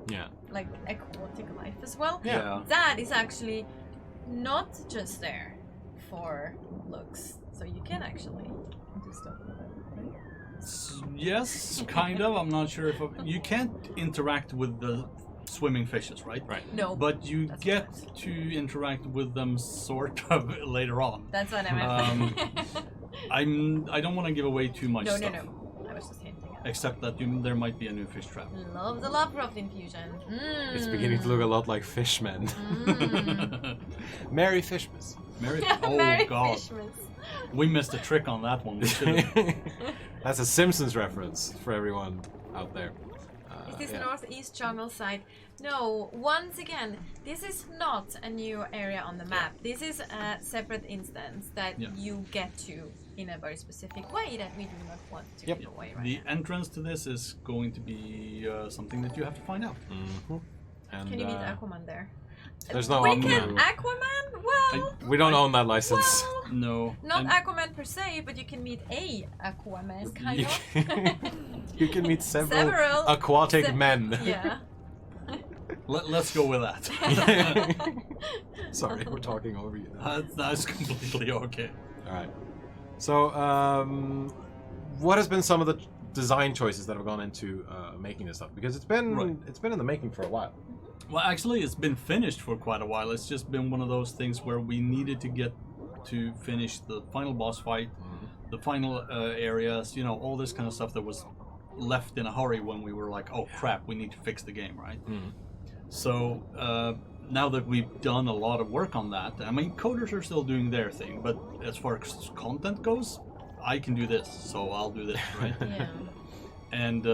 Yeah. like aquatic life as well. Yeah. That is actually not just there for looks. So you can actually do stuff with it, right? Yes, kind of. I'm not sure if you can't interact with the swimming fishes, right? Right. No. But you That's get correct. to interact with them sort of later on. That's what I meant. I don't want to give away too much no, stuff. no. I was just hinting at it. Except that there might be a new fish trap. Love the Lovecraft infusion. It's beginning to look a lot like fishmen. Merry Fishmas. Mary, Merry God, Fishmas. we missed a trick on that one. We should have. That's a Simpsons reference for everyone out there. Is this yeah. northeast jungle side? No, once again, this is not a new area on the map. This is a separate instance that Yeah. you get to in a very specific way that we do not want to Yep. give away right The now. entrance to this is going to be something that you have to find out. Mhm. And, Can you meet Aquaman there? there's no We Aquaman. can Aquaman? Well, We don't own that license. well, No. not and Aquaman per se, but you can meet a Aquaman, kind You of. You can meet several, Several. aquatic Se- men. Yeah. let's go with that. Sorry, we're talking over you now. That's completely okay. All right. So, what has been some of the design choices that have gone into making this stuff? Because it's been in the making for a while. Well, actually, it's been finished for quite a while. It's just been one of those things where we needed to get to finish the final boss fight, the final areas, all this kind of stuff that was left in a hurry when we were like, oh crap, we need to fix the game, right? So now that we've done a lot of work on that, I mean, coders are still doing their thing, but as far as content goes, I can do this, so I'll do this, right? Yeah. And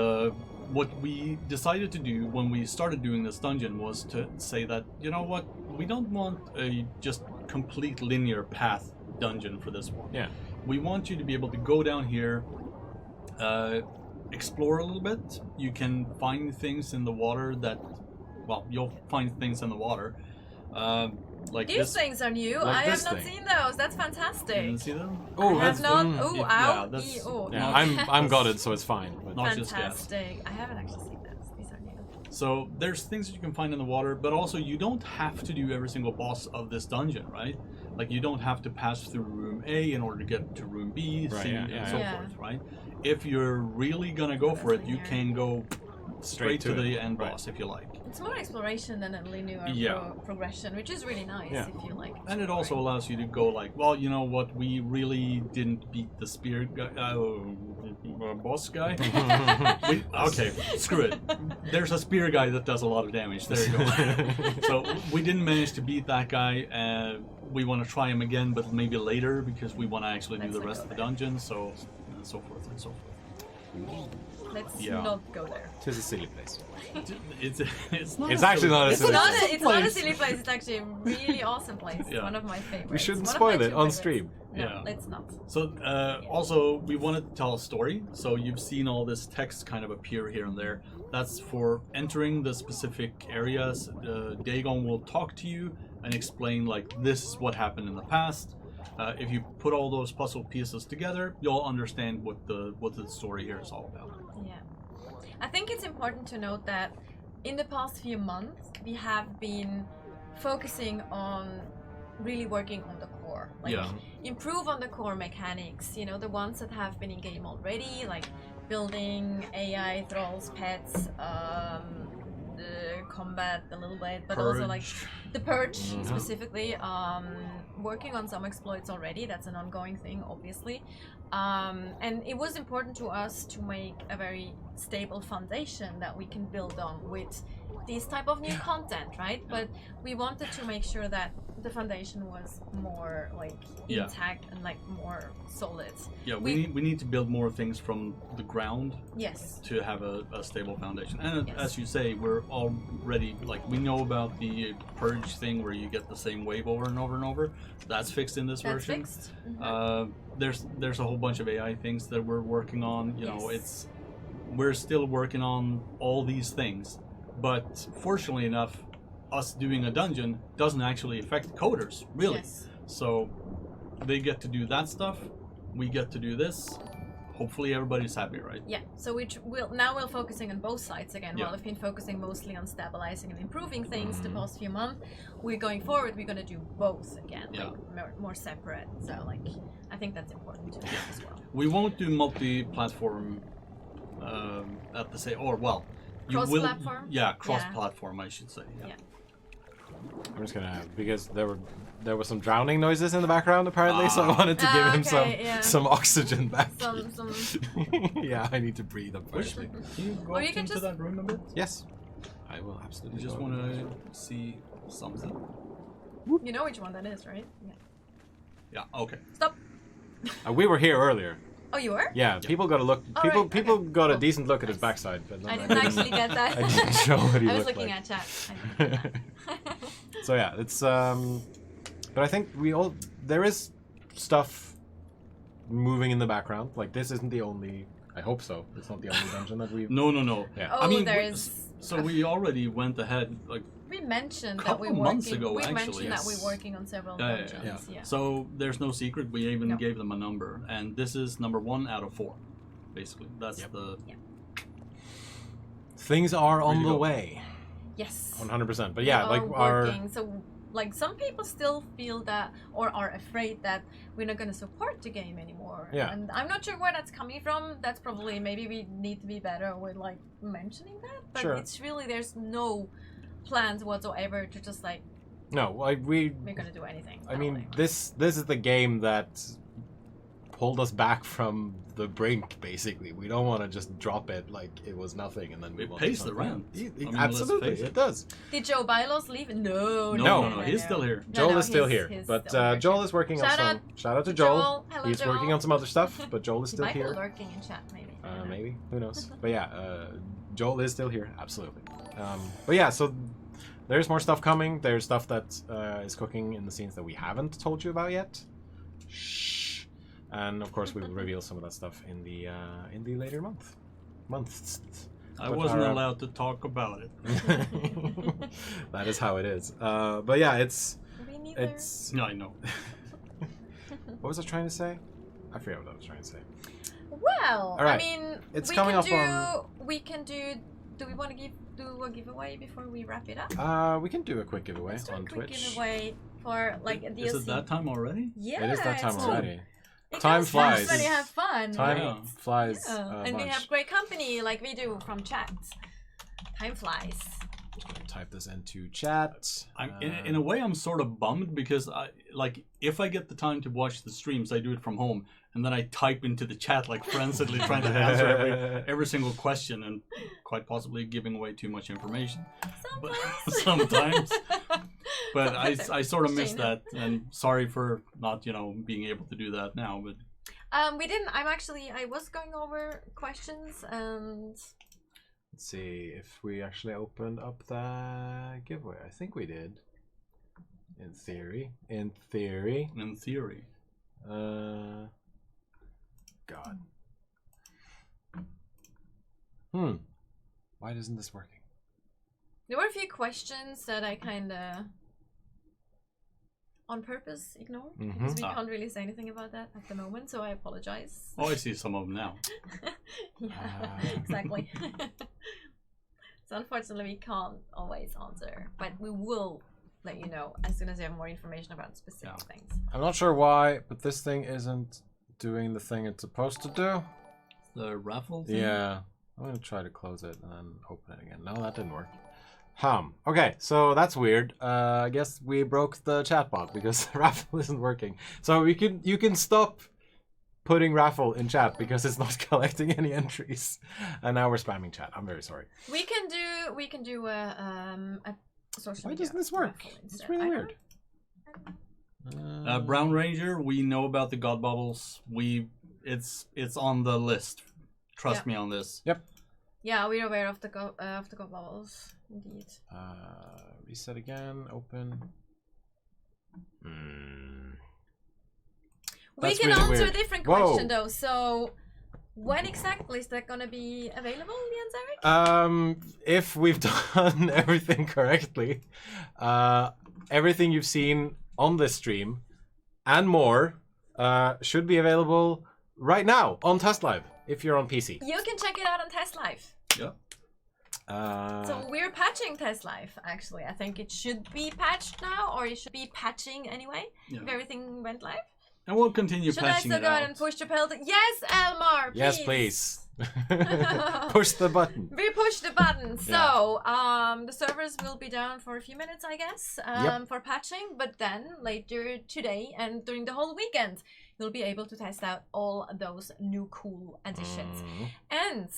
what we decided to do when we started doing this dungeon was to say that, you know what, we don't want a just complete linear path dungeon for this one. Yeah. We want you to be able to go down here, explore a little bit. You can find things in the water that, well, you'll find things in the water. Like These this. things are new. Like I have this not thing. seen those. That's You fantastic. didn't see them? Oh, I have that's not. mm, Oh, yeah, ow. that's- Oh, yeah. no. I'm gutted, so it's fine. But Not just yet. Fantastic. I haven't actually seen those. These are new. So there's things that you can find in the water, but also you don't have to do every single boss of this dungeon, right? Like you don't have to pass through room A in order to get to room B, Right, C, yeah, and yeah, so yeah. forth, right? If you're really gonna go for it, you Linear. can go straight to it. the end Right. boss if you like. It's more exploration than a linear Yeah. progression, which is really nice Yeah. if you like. And it also allows you to go like, well, you know what? We really didn't beat the spear guy, boss guy. Okay, screw it. There's a spear guy that does a lot of damage. There you go. So we didn't manage to beat that guy. We want to try him again, but maybe later because we want to actually do Let's the not rest go of the there. dungeon. So and so forth and so forth. Let's Yeah. not go there. Tis a silly place. It's not. It's actually not a It's silly not. place. It's not a silly place. It's actually a really awesome place. Yeah. One of my favorites. We shouldn't One of spoil my it two on favorites. stream. No, Yeah. let's not. So also we wanted to tell a story. So you've seen all this text kind of appear here and there. That's for entering the specific areas. Dagon will talk to you and explain like this is what happened in the past. If you put all those puzzle pieces together, you'll understand what the story here is all about. Yeah. I think it's important to note that in the past few months, we have been focusing on really working on the core. Like, Yeah. improve on the core mechanics, you know, the ones that have been in game already, like building AI, thralls, pets, the combat a little bit, but also like the purge specifically. Working on some exploits already, that's an ongoing thing, obviously. And it was important to us to make a very stable foundation that we can build on with this type of new content, right? But we wanted to make sure that the foundation was more like Yeah. intact and like more solid. Yeah, We- we need to build more things from the ground Yes. to have a stable foundation. And Yes. as you say, we're already like we know about the purge thing where you get the same wave over and over and over. That's fixed in this That's version. fixed. Mhm. There's a whole bunch of AI things that we're working on. You know, Yes. we're still working on all these things, but fortunately enough, us doing a dungeon doesn't actually affect coders really. Yes. So they get to do that stuff. We get to do this. Hopefully everybody's happy, right? Yeah, so we're focusing on both sides again. Yeah. While we've been focusing mostly on stabilizing and improving things the past few months, we're going forward. We're gonna do both again, Yeah. like more separate. So like, I think that's important to do as well. We won't do multi-platform at the same, or well, you will. Cross-platform? Yeah, cross-platform, I should say. Yeah. Yeah. I'm just gonna because there were some drowning noises in the background apparently, so I wanted to give him okay, some oxygen back. Some Yeah, I need to breathe unfortunately. Can you go Or up you can into just- that room a bit? Yes, I will I absolutely. just go want over. to see something. You know which one that is, right? Yeah. Yeah. Okay. Stop. We were here earlier. Oh, you were? Yeah, people got a look. All People right, people okay, got a cool. decent look at his Nice. backside, but I didn't actually get that. I didn't show what he I was looked looking like. at chat. I didn't get that. So yeah, it's but I think there is stuff moving in the background. Like this isn't the only. I hope so. It's not the only dungeon that we've. No. Yeah. Oh, I mean, there's. so we already went ahead like We mentioned that couple we're months working. ago, we actually, mentioned that yes. we're working on several Yeah, yeah, dungeons. Yeah. So there's no secret. We even No. gave them a number, and this is number 1 out of 4. Basically, that's Yep. the. Things are on Ready to the go. way. Yes. 100%. But We yeah, are like our. working. So like some people still feel that or are afraid that we're not going to support the game anymore. Yeah. And I'm not sure where that's coming from. That's probably maybe we need to be better with like mentioning that. But Sure. it's really there's no plans whatsoever to just like No, we're going to do anything. I mean, this is the game that pulled us back from the brink. Basically, we don't want to just drop it like it was nothing and then It move on to pays the something rent. else. I mean, let's Absolutely, face it. it does. Did Joe Bylaws leave? No. No, he's still here. No, Joel no, is still he's- here, he's but still working. Joel is working on Shout some. out Shout out to to Joel. Joel. Hello, He's Joel. working on some other stuff, but Joel is He still might here. be lurking in chat, maybe. I don't know. Maybe, who knows? But yeah, Joel is still here, absolutely. But yeah, so there's more stuff coming. There's stuff that is cooking in the scenes that we haven't told you about yet. Shh. And of course, we will reveal some of that stuff in the later months. I But wasn't allowed to talk about it. That is how it is. But yeah, it's Me neither. No, I know. what was I trying to say? I forget what I was trying to say. Well, All right. I mean, It's we coming can up do. on- We can do. Do we want to do a giveaway before we wrap it up? We can do a quick giveaway Let's do on a quick Twitch. giveaway for like a DLC. Is it that time already? Yeah, It is that time it's already. It Time goes flies. fast when you have fun. Time right? flies. Yeah. And we much. have great company like we do from chat. Time flies. Type this into chat. In a way, I'm sort of bummed because if I get the time to watch the streams, I do it from home, and then I type into the chat like frenziedly trying to answer every single question, and quite possibly giving away too much information. Sometimes. But I sort of missed that, and sorry for not being able to do that now. But we didn't. I was going over questions and. Let's see if we actually opened up the giveaway. I think we did. In theory. In theory. God. Why isn't this working? There were a few questions that I kind of on purpose ignored because we can't really say anything about that at the moment, so I apologize. Oh, I see some of them now. Yeah, exactly. So unfortunately we can't always answer, but we will let you know as soon as we have more information about specific things. I'm not sure why, but this thing isn't doing the thing it's supposed to do. The raffle thing? Yeah. I'm going to try to close it and then open it again. No, that didn't work. Okay, so that's weird. I guess we broke the chatbot because the raffle isn't working. So you can stop putting raffle in chat because it's not collecting any entries. And now we're spamming chat. I'm very sorry. We can do a social Why media doesn't this work? raffle It's instead. really I don't weird. Brown Ranger, we know about the God Bubbles. It's on the list. Trust me on this. Yep. Yeah, we're aware of the go bubbles, indeed. Reset again. Open. We That's can really answer weird. a different Whoa. question though. So, when exactly is that gonna be available, Jens Erik? If we've done everything correctly, everything you've seen on this stream and more should be available right now on Test Live if you're on PC. You can check it out on Test Live. Yeah. So we're patching Test Live. Actually, I think it should be patched now, or it should be patching anyway if everything went live. And we'll continue Should I patching still it go ahead out. and push the pedal? Yes, Elmar. Yes, please. Push the button. We push the button. So, the servers will be down for a few minutes, I guess, for patching. But then later today and during the whole weekend, you'll be able to test out all those new cool additions. And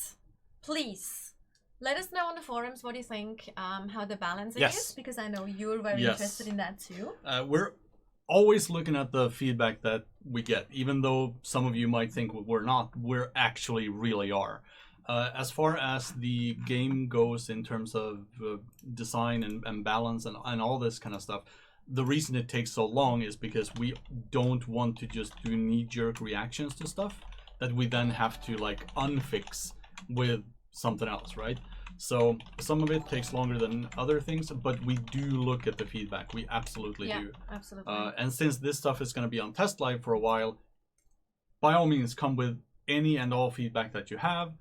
please let us know on the forums what you think, how the balancing is, because I know you're very interested in that too. We're always looking at the feedback that we get, even though some of you might think we're not, we're actually really are. As far as the game goes in terms of design and balance and all this kind of stuff, the reason it takes so long is because we don't want to just do knee-jerk reactions to stuff that we then have to like unfix with something else, right? So some of it takes longer than other things, but we do look at the feedback. We absolutely do. Absolutely. And since this stuff is going to be on Test Live for a while, by all means, come with any and all feedback that you have.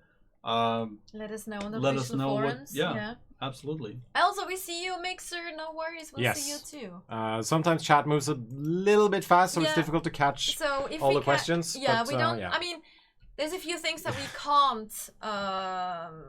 Let us know on the let us official know forums. yeah, absolutely. Also, we see you, Mixer. No worries, we'll see you too. Sometimes chat moves a little bit fast, so it's difficult to catch so if all we the questions. Yeah, but, we don't. I mean, there's a few things that we can't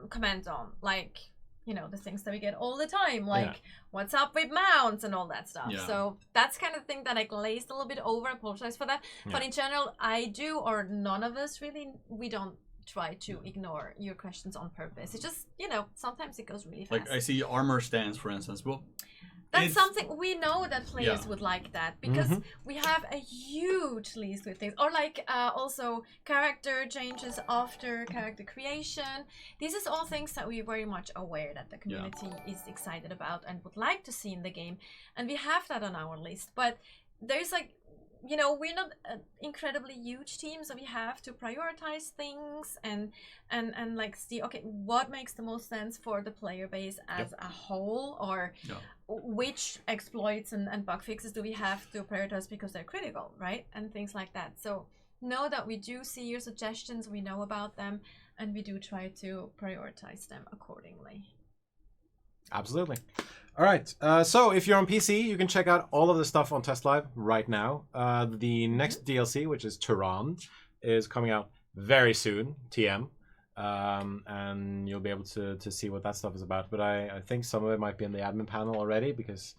comment on, like the things that we get all the time, like what's up with mounts and all that stuff. Yeah. So that's kind of the thing that I glazed a little bit over. I apologize for that. But in general, I do, or none of us really, we don't try to ignore your questions on purpose. It's just sometimes it goes really fast. Like I see armor stands, for instance. Well, That's It's- something we know that players Yeah. would like that because we have a huge list with things, or like also character changes after character creation. These is all things that we're very much aware that the community is excited about and would like to see in the game, and we have that on our list. But there's like, you know, we're not an incredibly huge team, so we have to prioritize things and like see, okay, what makes the most sense for the player base as a whole, or which exploits and bug fixes do we have to prioritize because they're critical, right? And things like that. So know that we do see your suggestions, we know about them, and we do try to prioritize them accordingly. Absolutely. All right. So if you're on PC, you can check out all of the stuff on Test Live right now. The next DLC, which is Tehran, is coming out very soon, TM. And you'll be able to see what that stuff is about. But I think some of it might be in the admin panel already because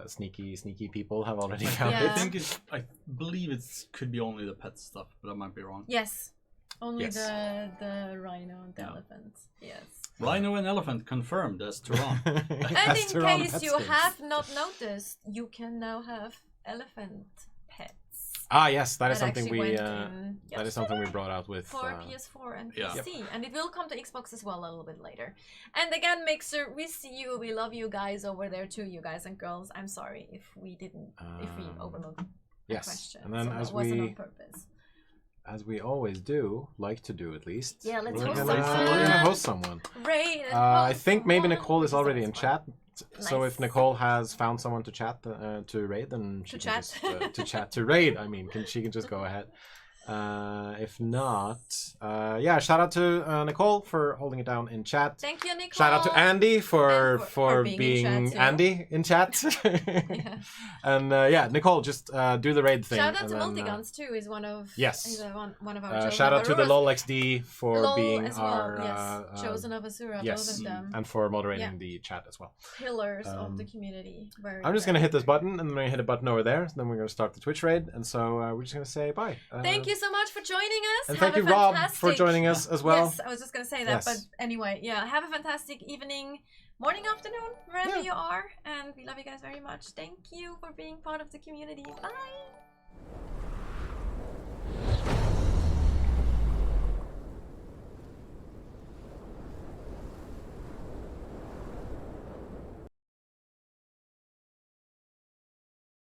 sneaky people have already found it. I believe it could be only the pet stuff, but I might be wrong. Yes. Only Yes. the rhino and the elephant. Yes. Rhino and elephant confirmed as Tehran. And in case you have not noticed, you can now have elephant pets. Ah, yes, that is That something actually we went in that is something we brought out with for PS4 and Yeah. PC, and it will come to Xbox as well a little bit later. And again, Mixer, we see you, we love you guys over there too, you guys and girls. I'm sorry if we overlooked a yes. question. And then so as that wasn't we on purpose. as we always do, like to do at least. Yeah, let's we're host gonna, someone. We're gonna host someone. Raid. I think maybe Nicole is already in chat. So Nice. if Nicole has found someone to chat to raid, then she To can chat. just to chat to raid. I mean, she can just go ahead. If not, yeah, shout out to Nicole for holding it down in chat. Thank you, Nicole. Shout out to Andy for And for being in chat, too. Andy in chat. Yeah. And yeah, Nicole, just do the raid thing. Shout out to and then, Multiguns too. Is one of yes. He's one of our chosen shout out to the Azuras. LOL XD for LOL being as well, our yes. Chosen of Azura, yes, both of them. and for moderating Yeah. the chat as well. Pillars of the community. Very I'm just going to very hit this button, and then we're going to hit a button over there. Then we're going to start the Twitch raid, and so we're just going to say bye. Thank you so much for joining us. And Have thank a you, Rob, for fantastic- joining us as well. Yes, I was just going to say that. Yes. But anyway, yeah, have a fantastic evening, morning, afternoon, wherever Yeah. you are. And we love you guys very much. Thank you for being part of the community. Bye.